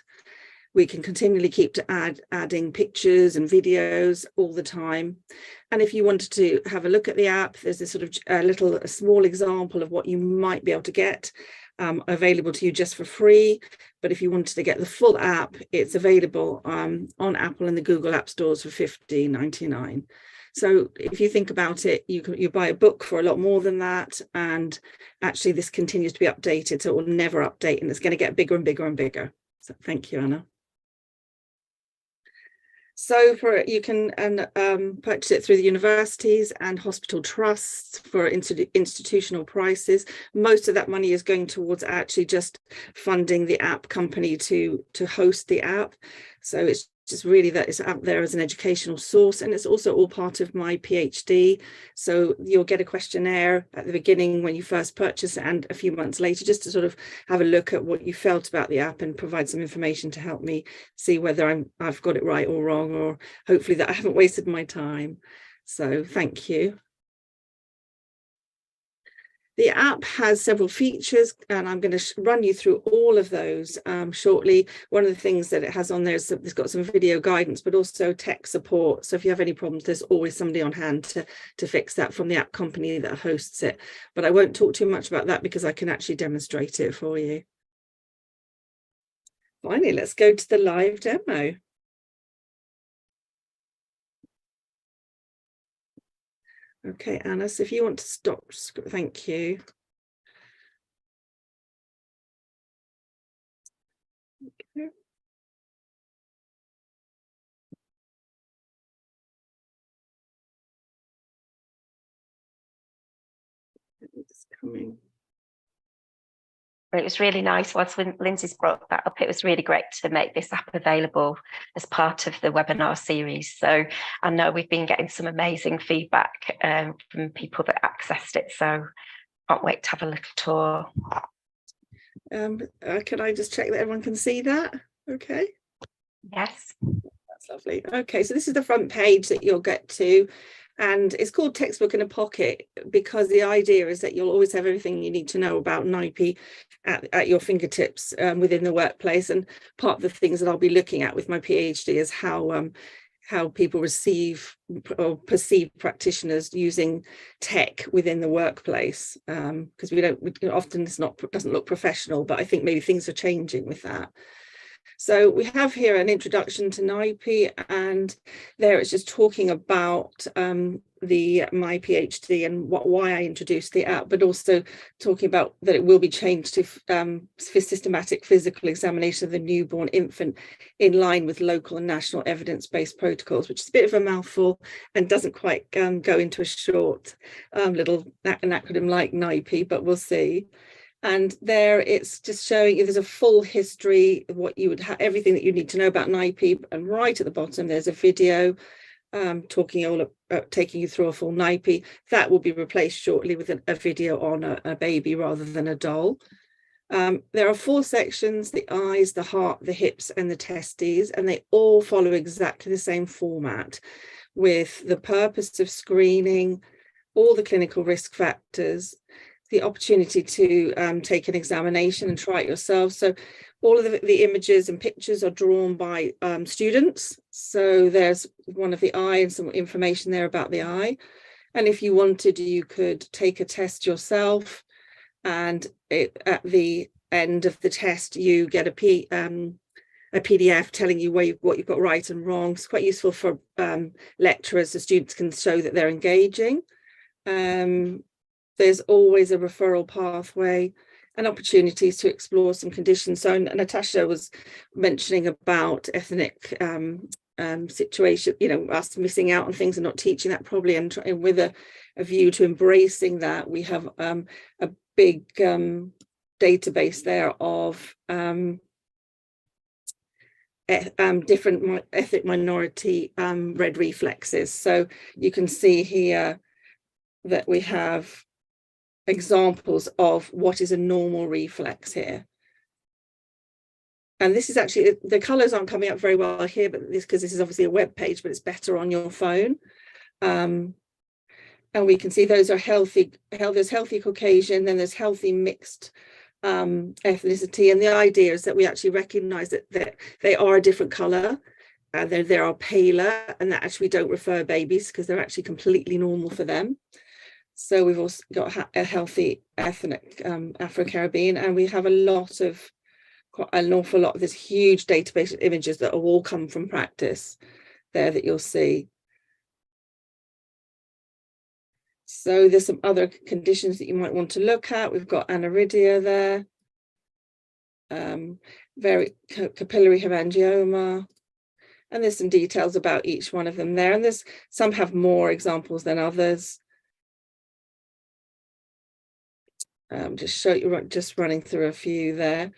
We can continually keep adding pictures and videos all the time. And if you wanted to have a look at the app, there's this sort of a small example of what you might be able to get available to you just for free. But if you wanted to get the full app, it's available on Apple and the Google App Stores for $15.99. So if you think about it, you buy a book for a lot more than that. And actually, this continues to be updated, so it will never update, and it's going to get bigger and bigger and bigger. So thank you, Anna. So you can purchase it through the universities and hospital trusts for institutional prices. Most of that money is going towards actually just funding the app company to host the app. So it's just really that it's out there as an educational source, and it's also all part of my PhD. So you'll get a questionnaire at the beginning when you first purchase it, and a few months later, just to sort of have a look at what you felt about the app and provide some information to help me see whether I've got it right or wrong, or hopefully that I haven't wasted my time. So thank you. The app has several features, and I'm going to run you through all of those shortly. One of the things that it has on there is that it's got some video guidance, but also tech support. So if you have any problems, there's always somebody on hand to fix that from the app company that hosts it. But I won't talk too much about that because I can actually demonstrate it for you. Finally, let's go to the live demo. Okay, Anna, so if you want to stop, thank you. Okay. It's coming. It was really nice. Once Lindsey's brought that up, it was really great to make this app available as part of the webinar series. So I know we've been getting some amazing feedback from people that accessed it. So can't wait to have a little tour. Can I just check that everyone can see that? Okay. Yes. That's lovely. Okay, so this is the front page that you'll get to. And it's called Textbook in a Pocket because the idea is that you'll always have everything you need to know about NIPE at your fingertips within the workplace. And part of the things that I'll be looking at with my PhD is how people receive or perceive practitioners using tech within the workplace, because often doesn't look professional, but I think maybe things are changing with that. So we have here an introduction to NIPE, and there it's just talking about my PhD and why I introduced the app, but also talking about that it will be changed to for systematic physical examination of the newborn infant in line with local and national evidence-based protocols, which is a bit of a mouthful and doesn't quite go into a short little an acronym like NIPE, but we'll see. And there it's just showing you there's a full history of what you would have, everything that you need to know about NIPE, and right at the bottom there's a video talking all about taking you through a full NIPE. That will be replaced shortly with a video on a baby rather than a doll. There are 4 sections: the eyes, the heart, the hips, and the testes, and they all follow exactly the same format, with the purpose of screening, all the clinical risk factors, the opportunity to take an examination and try it yourself. So all of the images and pictures are drawn by students. So there's one of the eye and some information there about the eye. And if you wanted, you could take a test yourself, and at the end of the test, you get a PDF telling you what you've got right and wrong. It's quite useful for lecturers, so students can show that they're engaging. There's always a referral pathway and opportunities to explore some conditions. So Natasha was mentioning about ethnic situation, us missing out on things and not teaching that probably, and with a view to embracing that, we have a big database there of different ethnic minority red reflexes. So you can see here that we have examples of what is a normal reflex here. And this is actually, the colors aren't coming up very well here, but because this is obviously a web page, but it's better on your phone. And we can see those are healthy, there's healthy Caucasian, then there's healthy mixed ethnicity. And the idea is that we actually recognize that they are a different color. They are paler, and that actually don't refer babies because they're actually completely normal for them. So we've also got a healthy ethnic Afro-Caribbean, and we have an awful lot of this huge database of images that all come from practice there that you'll see. So there's some other conditions that you might want to look at. We've got aniridia there, very capillary hemangioma, and there's some details about each one of them there. And there's some have more examples than others. Just running through a few there.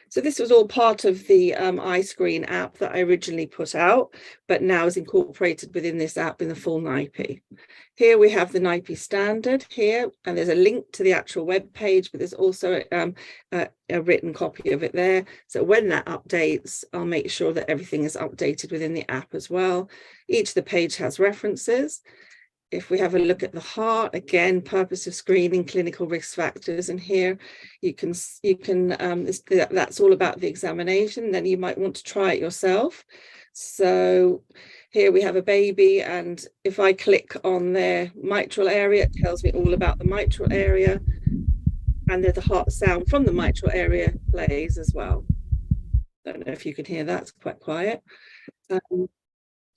So this was all part of the iScreen app that I originally put out, but now is incorporated within this app in the full NIPE. Here we have the NIPE standard here, and there's a link to the actual web page, but there's also a written copy of it there. So when that updates, I'll make sure that everything is updated within the app as well. Each of the page has references. If we have a look at the heart, again, purpose of screening, clinical risk factors, and here you can that's all about the examination. Then you might want to try it yourself. So here we have a baby, and if I click on their mitral area, it tells me all about the mitral area, and there's the heart sound from the mitral area plays as well. Don't know if you can hear that, it's quite quiet.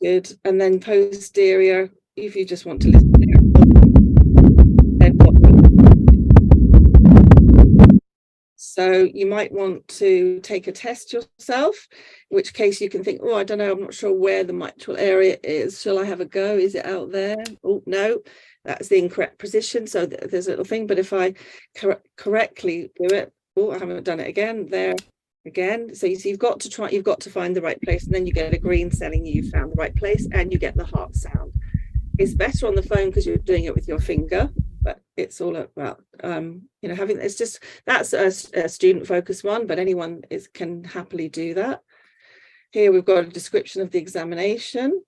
Good. And then posterior, if you just want to listen there. So you might want to take a test yourself, in which case you can think, oh, I don't know, I'm not sure where the mitral area is. Shall I have a go? Is it out there? Oh, no, that's the incorrect position. So there's a little thing, but if I correctly do it, oh, I haven't done it again, there again. So you've got to try, you've got to find the right place, and then you get a green telling you found the right place, and you get the heart sound. It's better on the phone because you're doing it with your finger, but it's all about having, it's just, that's a student focused one, but anyone can happily do that. Here we've got a description of the examination.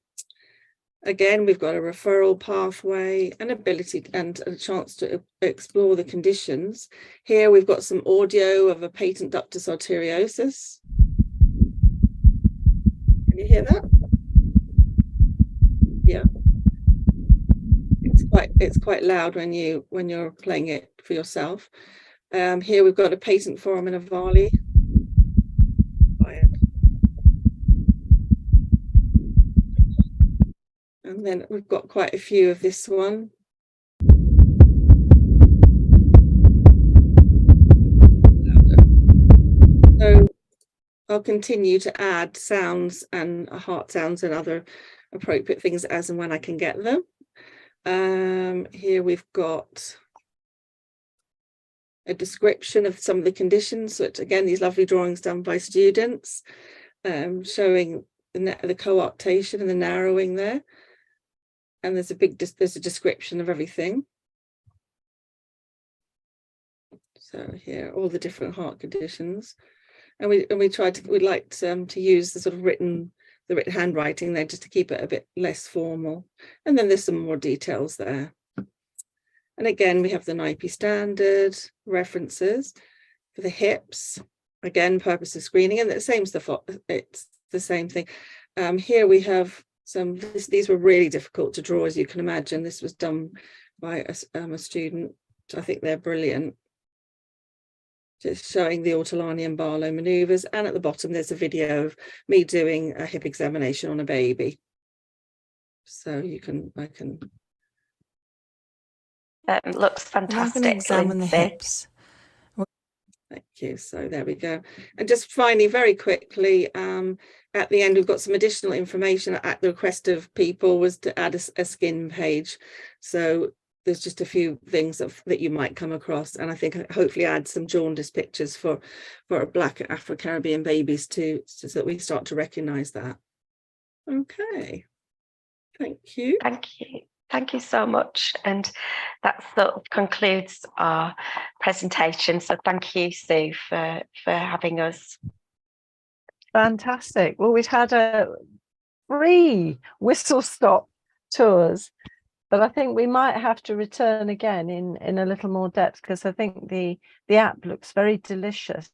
Again, we've got a referral pathway, an ability and a chance to explore the conditions. Here we've got some audio of a patent ductus arteriosus. Can you hear that? Yeah. It's quite loud when you're playing it for yourself. Here we've got a patent form and a Varley. And then we've got quite a few of this one. So I'll continue to add sounds and heart sounds and other appropriate things as and when I can get them. Here we've got a description of some of the conditions, which again, these lovely drawings done by students, showing the coarctation and the narrowing there. And there's a description of everything. So here, all the different heart conditions. And we'd like to use the sort of written handwriting there, just to keep it a bit less formal. And then there's some more details there. And again, we have the NIPE standard references for the hips. Again, purpose of screening, and the same stuff. It's the same thing. Here we have these were really difficult to draw, as you can imagine. This was done by a student. I think they're brilliant. Just showing the Ortolani and Barlow manoeuvres, and at the bottom there's a video of me doing a hip examination on a baby. So I can. Looks fantastic. I'm going to examine Lindsey. the hips. Thank you. So there we go. And just finally, very quickly, at the end, we've got some additional information at the request of people, was to add a skin page. So there's just a few things that you might come across, and I think hopefully add some jaundice pictures for Black Afro-Caribbean babies too, so that we start to recognise that. Okay. Thank you. Thank you. Thank you so much. And that sort of concludes our presentation. So thank you, Sue, for having us. Fantastic. Well, we've had 3 whistle-stop tours, but I think we might have to return again in a little more depth, because I think the app looks very delicious,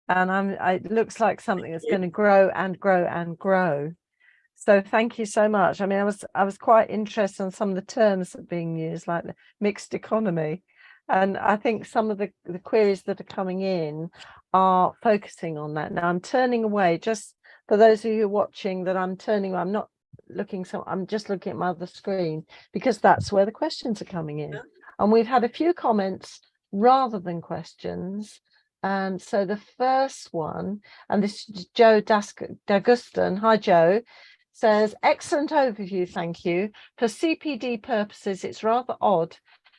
and it looks like something that's going to grow and grow and grow. So thank you so much. I mean, I was quite interested in some of the terms that are being used, like the mixed economy. And I think some of the queries that are coming in are focusing on that. Now I'm turning away, just for those of you watching, that I'm not looking, so I'm just looking at my other screen, because that's where the questions are coming in. And we've had a few comments rather than questions. So the first one, and this is Joe Dagustin. Hi, Joe. Says, excellent overview, thank you. For CPD purposes, it's rather odd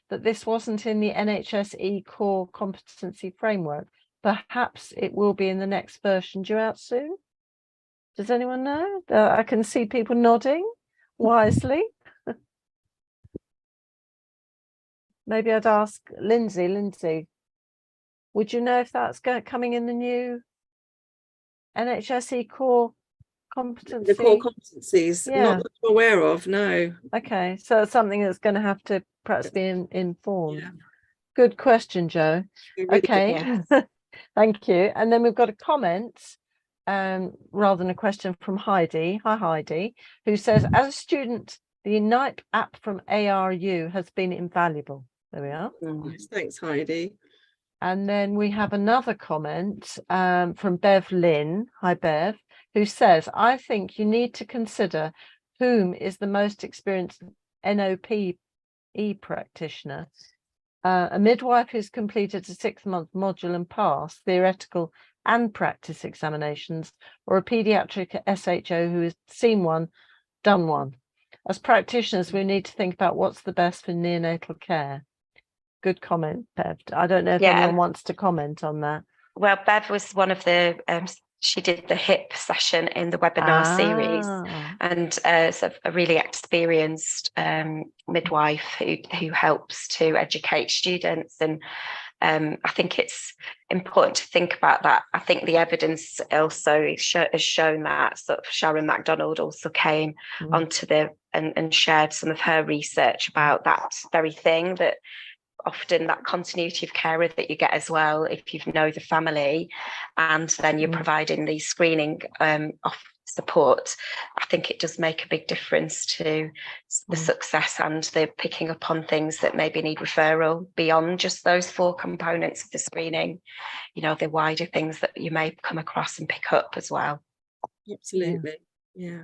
that this wasn't in the NHS core competency framework. Perhaps it will be in the next version due out soon. Does anyone know? I can see people nodding wisely. Maybe I'd ask Lindsey. Lindsey, would you know if that's coming in the new NHS core competency? The core competencies, Yeah. not that I'm aware of, no. Okay, so it's something that's going to have to perhaps be informed. Yeah. Good question, Joe. Really Okay, thank you. And then we've got a comment, rather than a question, from Heidi. Hi, Heidi, who says, as a student, the NIPE app from ARU has been invaluable. There we are. Nice. Thanks, Heidi. And then we have another comment from Bev Lynn. Hi, Bev, who says, I think you need to consider whom is the most experienced NOPE practitioner. A midwife who's completed a 6-month module and passed theoretical and practice examinations, or a paediatric SHO who has seen one, done one. As practitioners, we need to think about what's the best for neonatal care. Good comment, Bev. I don't know if anyone wants to comment on that. Well, Bev was one of the, she did the HIP session in the webinar series, and so a really experienced midwife who helps to educate students. And I think it's important to think about that. I think the evidence also has shown that. Sort of Sharon Macdonald also came onto and shared some of her research about that very thing, that often that continuity of care that you get as well if you know the family, and then you're providing the screening support, I think it does make a big difference to the success and the picking up on things that maybe need referral beyond just those 4 components of the screening, you know, the wider things that you may come across and pick up as well. Absolutely. Yeah.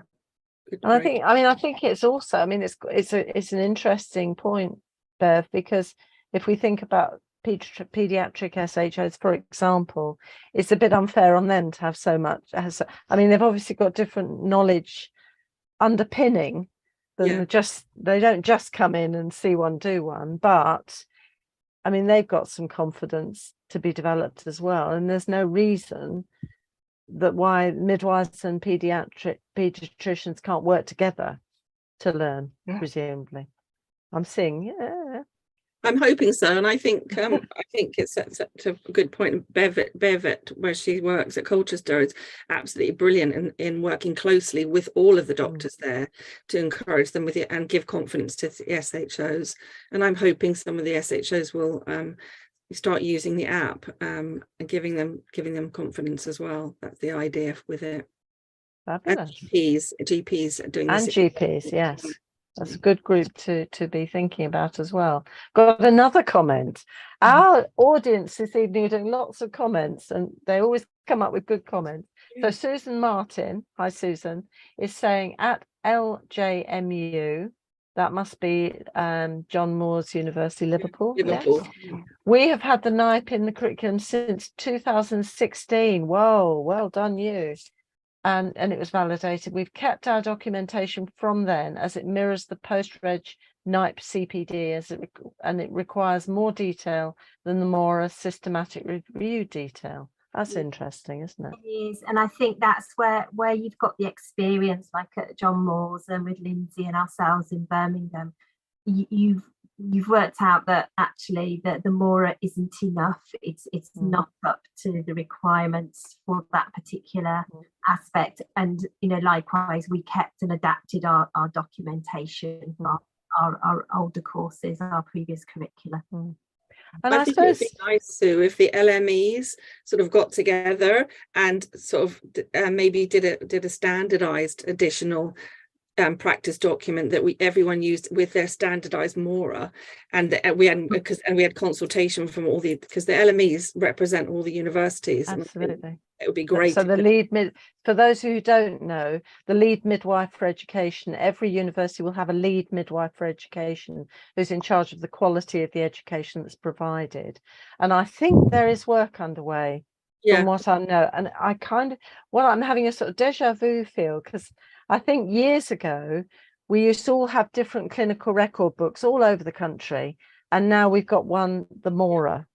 And I think it's also, I mean, it's an interesting point, Bev, because if we think about pediatric SHOs, for example, it's a bit unfair on them to have so much. I mean, they've obviously got different knowledge underpinning than they don't just come in and see one, do one, but I mean, they've got some confidence to be developed as well, and there's no reason that why midwives and pediatricians can't work together to learn, presumably. I'm seeing, I'm hoping so, and I think it's such a good point. Bevet, where she works at Colchester, is absolutely brilliant in working closely with all of the doctors there to encourage them with it and give confidence to the SHOs. And I'm hoping some of the SHOs will start using the app and giving them confidence as well. That's the idea with it. Fabulous. And GPs are doing this. And GPs, yes. That's a good group to be thinking about as well. Got another comment. Our audience this evening are doing lots of comments, and they always come up with good comments. So Susan Martin, hi Susan, is saying at LJMU, that must be John Moores University, Liverpool. Liverpool. Yes. We have had the NIPE in the curriculum since 2016. Whoa, well done you. And it was validated. We've kept our documentation from then as it mirrors the post-reg NIPE CPD and it requires more detail than the more systematic review detail. That's interesting, isn't it? It is, and I think that's where you've got the experience, like at John Moores and with Lindsey and ourselves in Birmingham. You've worked out that actually that the MORA isn't enough. It's not up to the requirements for that particular aspect. And likewise, we kept and adapted our documentation for our older courses, our previous curricula. And I think it'd be nice, Sue, if the LMEs sort of got together and sort of maybe did a standardised additional practice document that everyone used with their standardised MORA, and we had consultation from all because the LMEs represent all the universities. Absolutely. It would be great. So for those who don't know, the lead midwife for education, every university will have a lead midwife for education who's in charge of the quality of the education that's provided. And I think there is work underway from what I know. And I'm having a sort of deja vu feel, because I think years ago, we used to all have different clinical record books all over the country. And now we've got one, the MORA,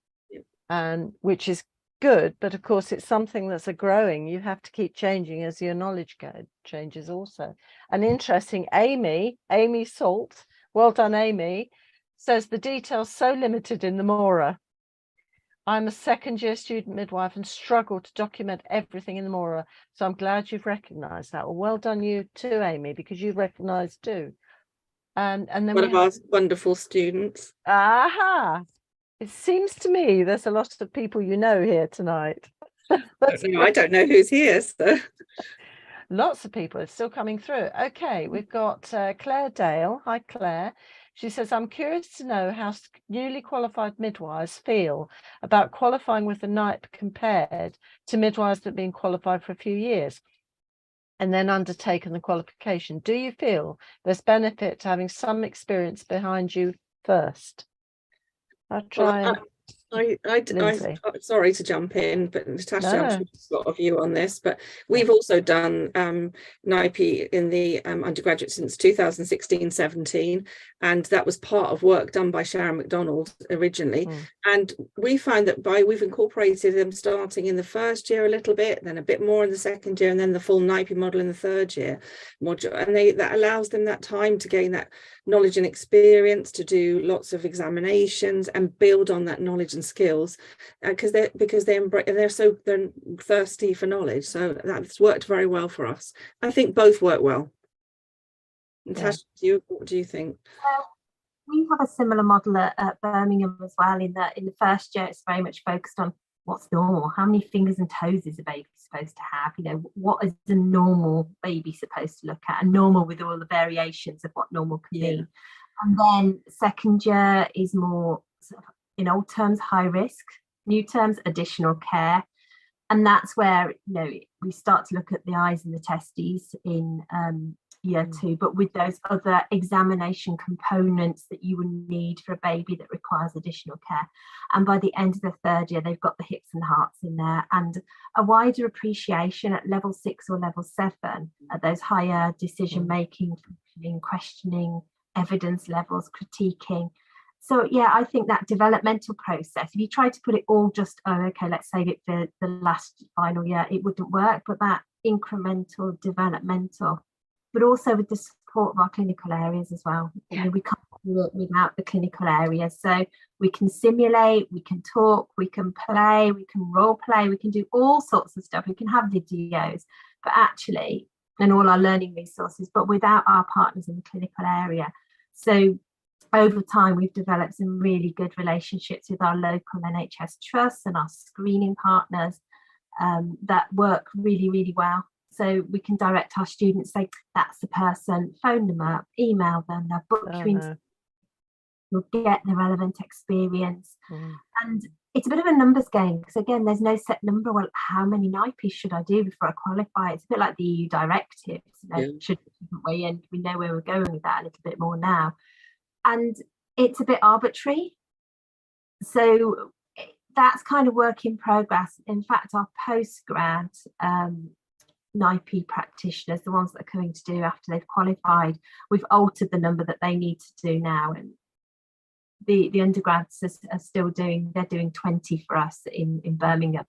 and which is good. But of course, it's something that's growing. You have to keep changing as your knowledge changes also. And interesting, Amy Salt, well done, Amy, says the details so limited in the MORA. I'm a second-year student midwife and struggle to document everything in the MORA. So I'm glad you've recognised that. Well done you too, Amy, because you've recognised too. And then one of our wonderful students. Aha! It seems to me there's a lot of people here tonight. I don't know who's here. So. Lots of people are still coming through. Okay, we've got Claire Dale. Hi, Claire. She says, I'm curious to know how newly qualified midwives feel about qualifying with the NIPE compared to midwives that have been qualified for a few years and then undertaken the qualification. Do you feel there's benefit to having some experience behind you first? I'll try. Sorry to jump in, but Natasha, I'm sure she's got a view on this, but we've also done NIPE in the undergraduate since 2016-17, and that was part of work done by Sharon Macdonald originally. And we find that we've incorporated them starting in the first year a little bit, then a bit more in the second year, and then the full NIPE model in the third year module, and that allows them that time to gain that knowledge and experience, to do lots of examinations and build on that knowledge and skills, because they're thirsty for knowledge. So that's worked very well for us. I think both work well. Natasha, what do you think? We have a similar model at Birmingham as well, in that in the first year it's very much focused on what's normal? How many fingers and toes is a baby supposed to have? You know, what is a normal baby supposed to look at? And normal with all the variations of what normal can be. And then second year is more, sort of, in old terms, high risk, new terms, additional care. And that's where, you know, we start to look at the eyes and the testes in year 2, but with those other examination components that you would need for a baby that requires additional care. And by the end of the third year, they've got the hips and hearts in there, and a wider appreciation at level 6 or level 7 at those higher decision making, functioning, questioning, evidence levels, critiquing. So yeah, I think that developmental process, if you try to put it all just, oh, okay, let's save it for the last final year, it wouldn't work. But that incremental, developmental, but also with the support of our clinical areas as well. You know, we can't do it without the clinical areas. So we can simulate, we can talk, we can play, we can role play, we can do all sorts of stuff. We can have videos, but actually, and all our learning resources, but without our partners in the clinical area. So over time, we've developed some really good relationships with our local NHS trusts and our screening partners that work really, really well. So we can direct our students, say, that's the person, phone them up, email them, they'll book you in, you'll get the relevant experience. And it's a bit of a numbers game, because again, there's no set number. Well, how many NIPEs should I do before I qualify? It's a bit like the EU directives, you know, shouldn't we? And we know where we're going with that a little bit more now. And it's a bit arbitrary. So that's kind of work in progress. In fact, our postgrad NIPE practitioners, the ones that are coming to do after they've qualified, we've altered the number that they need to do now. And the undergrads are still doing, they're doing 20 for us in Birmingham,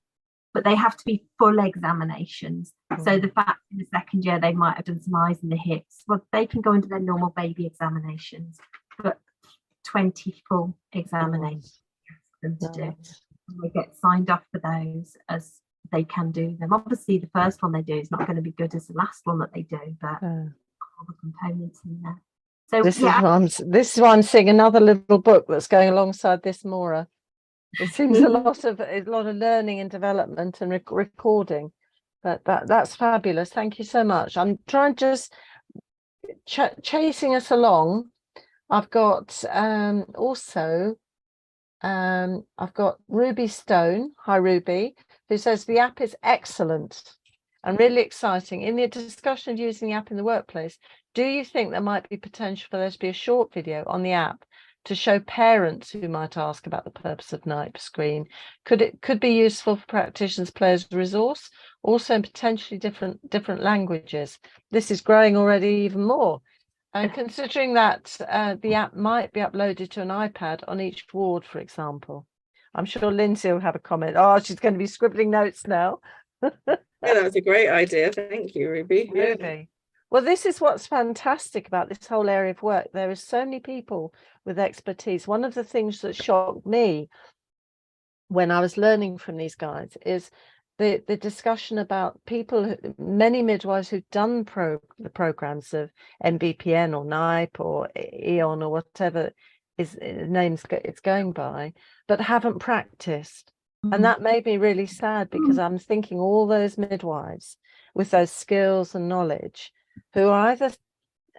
but they have to be full examinations. So the fact in the second year they might have done some eyes and the hips, well, they can go into their normal baby examinations, but 20 full examinations for them to do. And they get signed off for those as they can do them. Obviously, the first one they do is not going to be good as the last one that they do, but all the components in there. So this is why I'm seeing another little book that's going alongside this, Maura. It seems a lot of learning and development and recording, but that's fabulous. Thank you so much. I'm trying just chasing us along. I've got I've got Ruby Stone. Hi, Ruby, who says the app is excellent and really exciting. In the discussion of using the app in the workplace, do you think there might be potential for there to be a short video on the app to show parents who might ask about the purpose of NIPE screen? Could be useful for practitioners, players, as a resource, also in potentially different languages. This is growing already even more. And considering that the app might be uploaded to an iPad on each ward, for example. I'm sure Lindsey will have a comment. Oh, she's going to be scribbling notes now. Yeah, that was a great idea. Thank you, Ruby. Ruby. Well, this is what's fantastic about this whole area of work. There are so many people with expertise. One of the things that shocked me when I was learning from these guys is the discussion about people, many midwives who've done the programs of MBPN or NIPE or EON or whatever is names it's going by, but haven't practiced. And that made me really sad, because I'm thinking all those midwives with those skills and knowledge who are either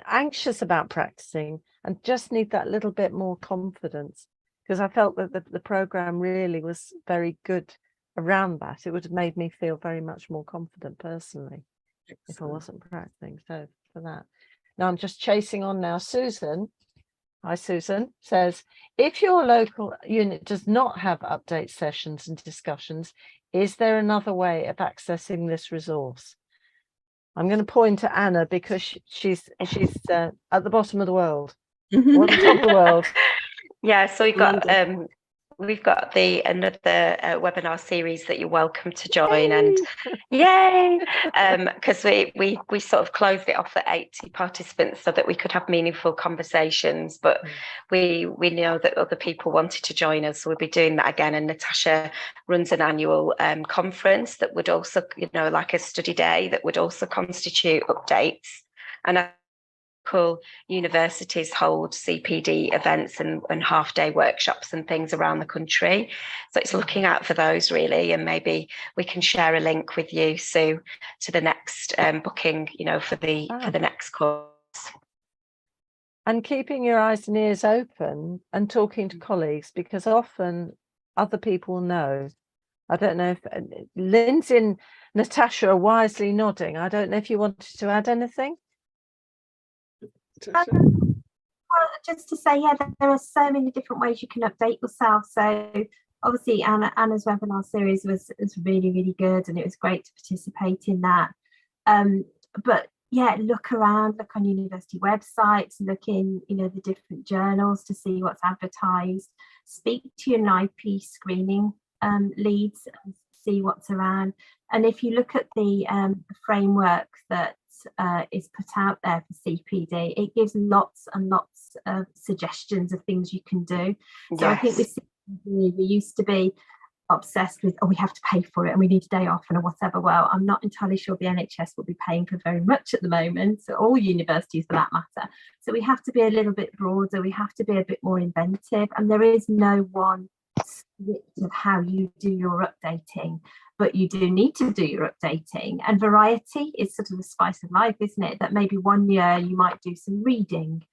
anxious about practicing and just need that little bit more confidence, because I felt that the program really was very good around that. It would have made me feel very much more confident personally. Excellent. If I wasn't practicing. So for that. Now I'm just chasing on now. Susan, hi Susan, says, if your local unit does not have update sessions and discussions, is there another way of accessing this resource? I'm going to point to Anna, because she's at the bottom of the world, or the top of the world. Yeah, so we've got another webinar series that you're welcome to join. And yay, because we sort of closed it off at 80 participants so that we could have meaningful conversations, but we know that other people wanted to join us, so we'll be doing that again. And Natasha runs an annual conference that would also, like a study day, that would also constitute updates. And local universities hold CPD events and half-day workshops and things around the country. So it's looking out for those really, and maybe we can share a link with you, Sue, to the next booking, you know, for the next course. And keeping your eyes and ears open and talking to colleagues, because often other people know. I don't know if Lindsey and Natasha are wisely nodding. I don't know if you wanted to add anything. Well, just to say, yeah, there are so many different ways you can update yourself. So obviously Anna's webinar series was really, really good, and it was great to participate in that. But yeah, look around, look on university websites, look in, you know, the different journals to see what's advertised. Speak to your NIPE screening leads and see what's around. And if you look at the framework that is put out there for CPD, it gives lots and lots of suggestions of things you can do. So I think with CPD, we used to be obsessed with, oh, we have to pay for it and we need a day off and whatever. Well, I'm not entirely sure the NHS will be paying for very much at the moment, so all universities for that matter. So we have to be a little bit broader, we have to be a bit more inventive, and there is no one script of how you do your updating, but you do need to do your updating, and variety is sort of the spice of life, isn't it? That maybe one year you might do some reading,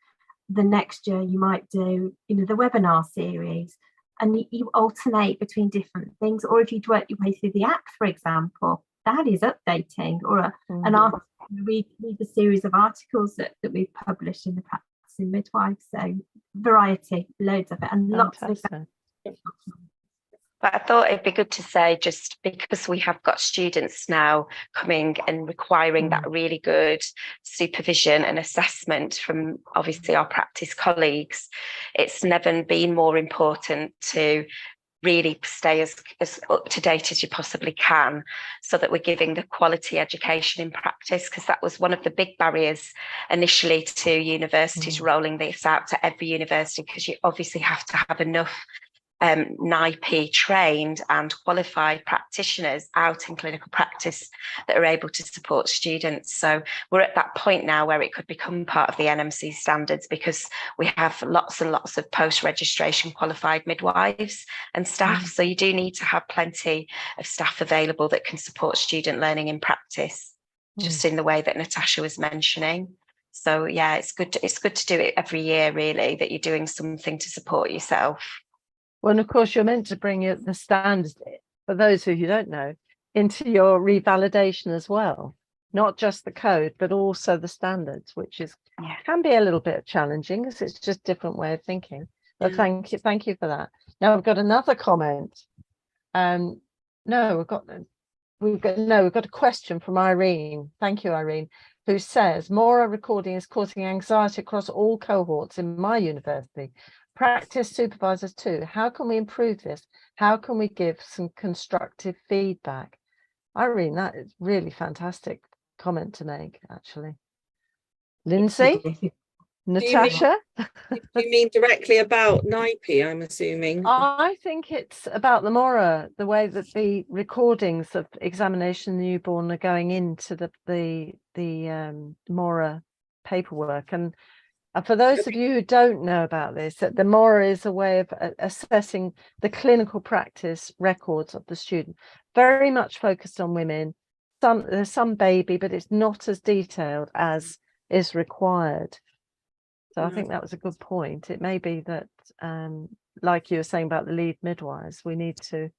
the next year you might do, you know, the webinar series, and you alternate between different things. Or if you work your way through the app, for example, that is updating. Or an article, read the series of articles that we've published in the Practicing Midwife. So variety, loads of it, and lots of examples. But I thought it'd be good to say, just because we have got students now coming and requiring that really good supervision and assessment from obviously our practice colleagues, it's never been more important to really stay as up to date as you possibly can, so that we're giving the quality education in practice, because that was one of the big barriers initially to universities rolling this out to every university, because you obviously have to have enough NIPE trained and qualified practitioners out in clinical practice that are able to support students. So we're at that point now where it could become part of the NMC standards, because we have lots and lots of post-registration qualified midwives and staff. So you do need to have plenty of staff available that can support student learning in practice, just in the way that Natasha was mentioning. So yeah, it's good to do it every year, really, that you're doing something to support yourself. Well, and of course, you're meant to bring the standards, for those who you don't know, into your revalidation as well. Not just the code, but also the standards, which can be a little bit challenging, because it's just a different way of thinking. But thank you for that. Now we've got another comment. We've got a question from Irene. Thank you, Irene, who says, Mora recording is causing anxiety across all cohorts in my university. Practice supervisors too. How can we improve this? How can we give some constructive feedback? Irene, that is really fantastic comment to make, actually. Lindsey? Natasha? Do you mean directly about NIPE, I'm assuming? I think it's about the Mora, the way that the recordings of examination of the newborn are going into the Mora paperwork. And for those of you who don't know about this, that the Mora is a way of assessing the clinical practice records of the student, very much focused on women. There's some baby, but it's not as detailed as is required. So I think that was a good point. It may be that, like you were saying about the lead midwives, we need to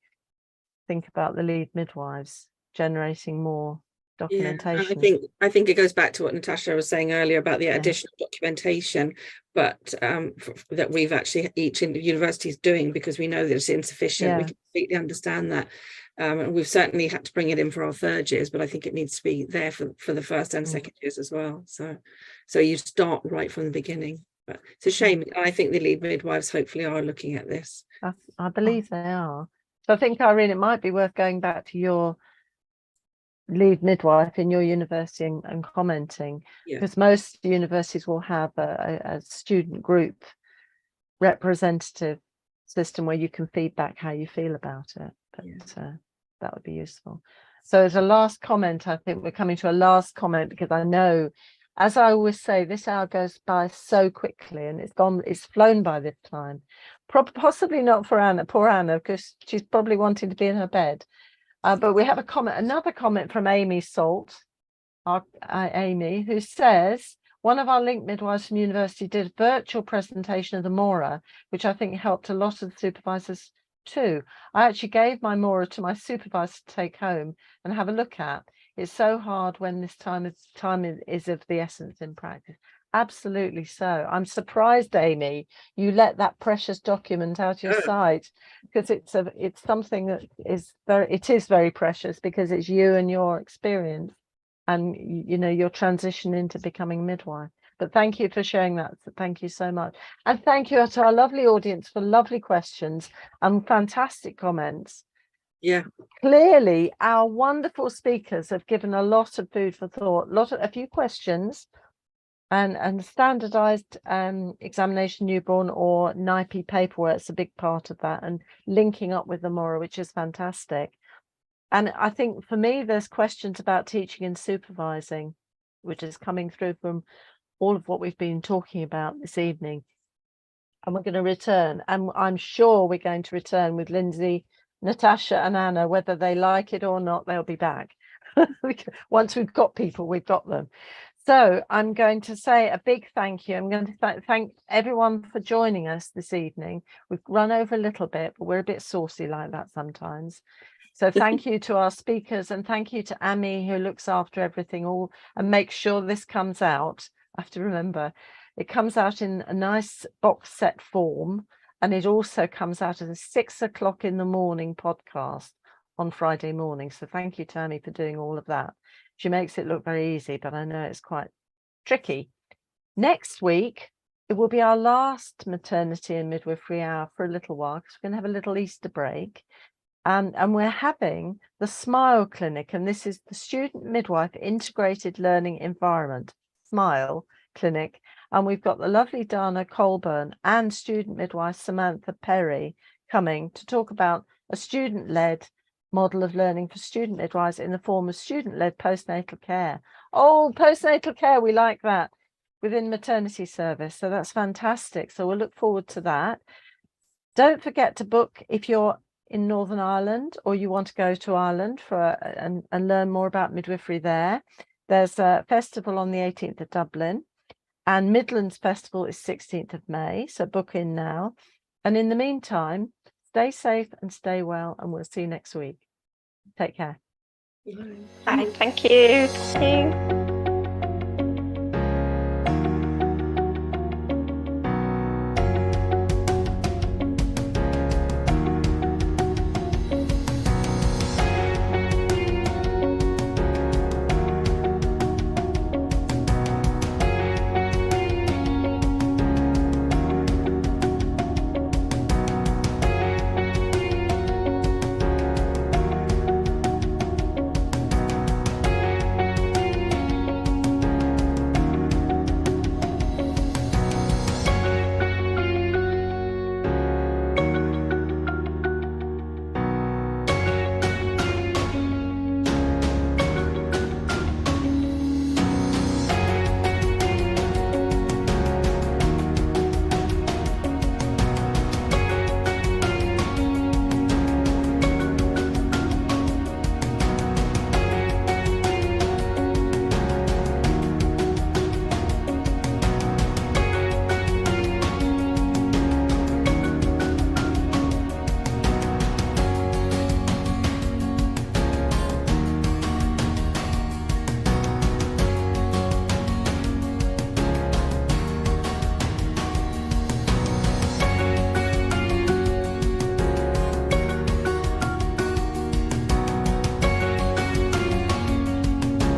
think about the lead midwives generating more documentation. Yeah, I think it goes back to what Natasha was saying earlier about the additional documentation, but that we've actually each in the university is doing, because we know that it's insufficient. We completely understand that. And we've certainly had to bring it in for our third years, but I think it needs to be there for the first and second years as well. So you start right from the beginning. But it's a shame. I think the lead midwives hopefully are looking at this. I believe they are. So I think, Irene, it might be worth going back to your lead midwife in your university and commenting, because most universities will have a student group representative system where you can feedback how you feel about it. But that would be useful. So as a last comment, I think we're coming to a last comment, because I know As I always say, this hour goes by so quickly, and it's flown by this time. Possibly not for Anna, poor Anna, because she's probably wanting to be in her bed. But we have another comment from Amy Salt, Amy, who says, one of our link midwives from university did a virtual presentation of the Mora, which I think helped a lot of the supervisors too. I actually gave my Mora to my supervisor to take home and have a look at. It's so hard when this time is of the essence in practice. Absolutely so. I'm surprised, Amy, you let that precious document out your sight, because it's something that is very precious, because it's you and your experience and your transition into becoming midwife. But thank you for sharing that. Thank you so much. And thank you to our lovely audience for lovely questions and fantastic comments. Yeah, clearly our wonderful speakers have given a lot of food for thought, a few questions, and standardised examination newborn or NIPE paperwork is a big part of that, and linking up with the Mora, which is fantastic. And I think for me, there's questions about teaching and supervising, which is coming through from all of what we've been talking about this evening. And we're going to return, and I'm sure we're going to return with Lindsey, Natasha and Anna, whether they like it or not, they'll be back. Once we've got people, we've got them. So I'm going to say a big thank you. I'm going to thank everyone for joining us this evening. We've run over a little bit, but we're a bit saucy like that sometimes. So thank you to our speakers, and thank you to Amy, who looks after everything all and makes sure this comes out. I have to remember, it comes out in a nice box set form. And it also comes out as a 6 o'clock in the morning podcast on Friday morning. So thank you, Tammy, for doing all of that. She makes it look very easy, but I know it's quite tricky. Next week, it will be our last maternity and midwifery hour for a little while, because we're going to have a little Easter break. And we're having the SMILE clinic, and this is the Student Midwife Integrated Learning Environment, SMILE clinic. And we've got the lovely Dana Colburn and student midwife Samantha Perry coming to talk about a student-led model of learning for student midwives in the form of student-led postnatal care. Oh, postnatal care, we like that, within maternity service. So that's fantastic. So we'll look forward to that. Don't forget to book if you're in Northern Ireland or you want to go to Ireland and learn more about midwifery there. There's a festival on the 18th of Dublin. And Midlands Festival is 16th of May, so book in now. And in the meantime, stay safe and stay well, and we'll see you next week. Take care. Bye. Thank you.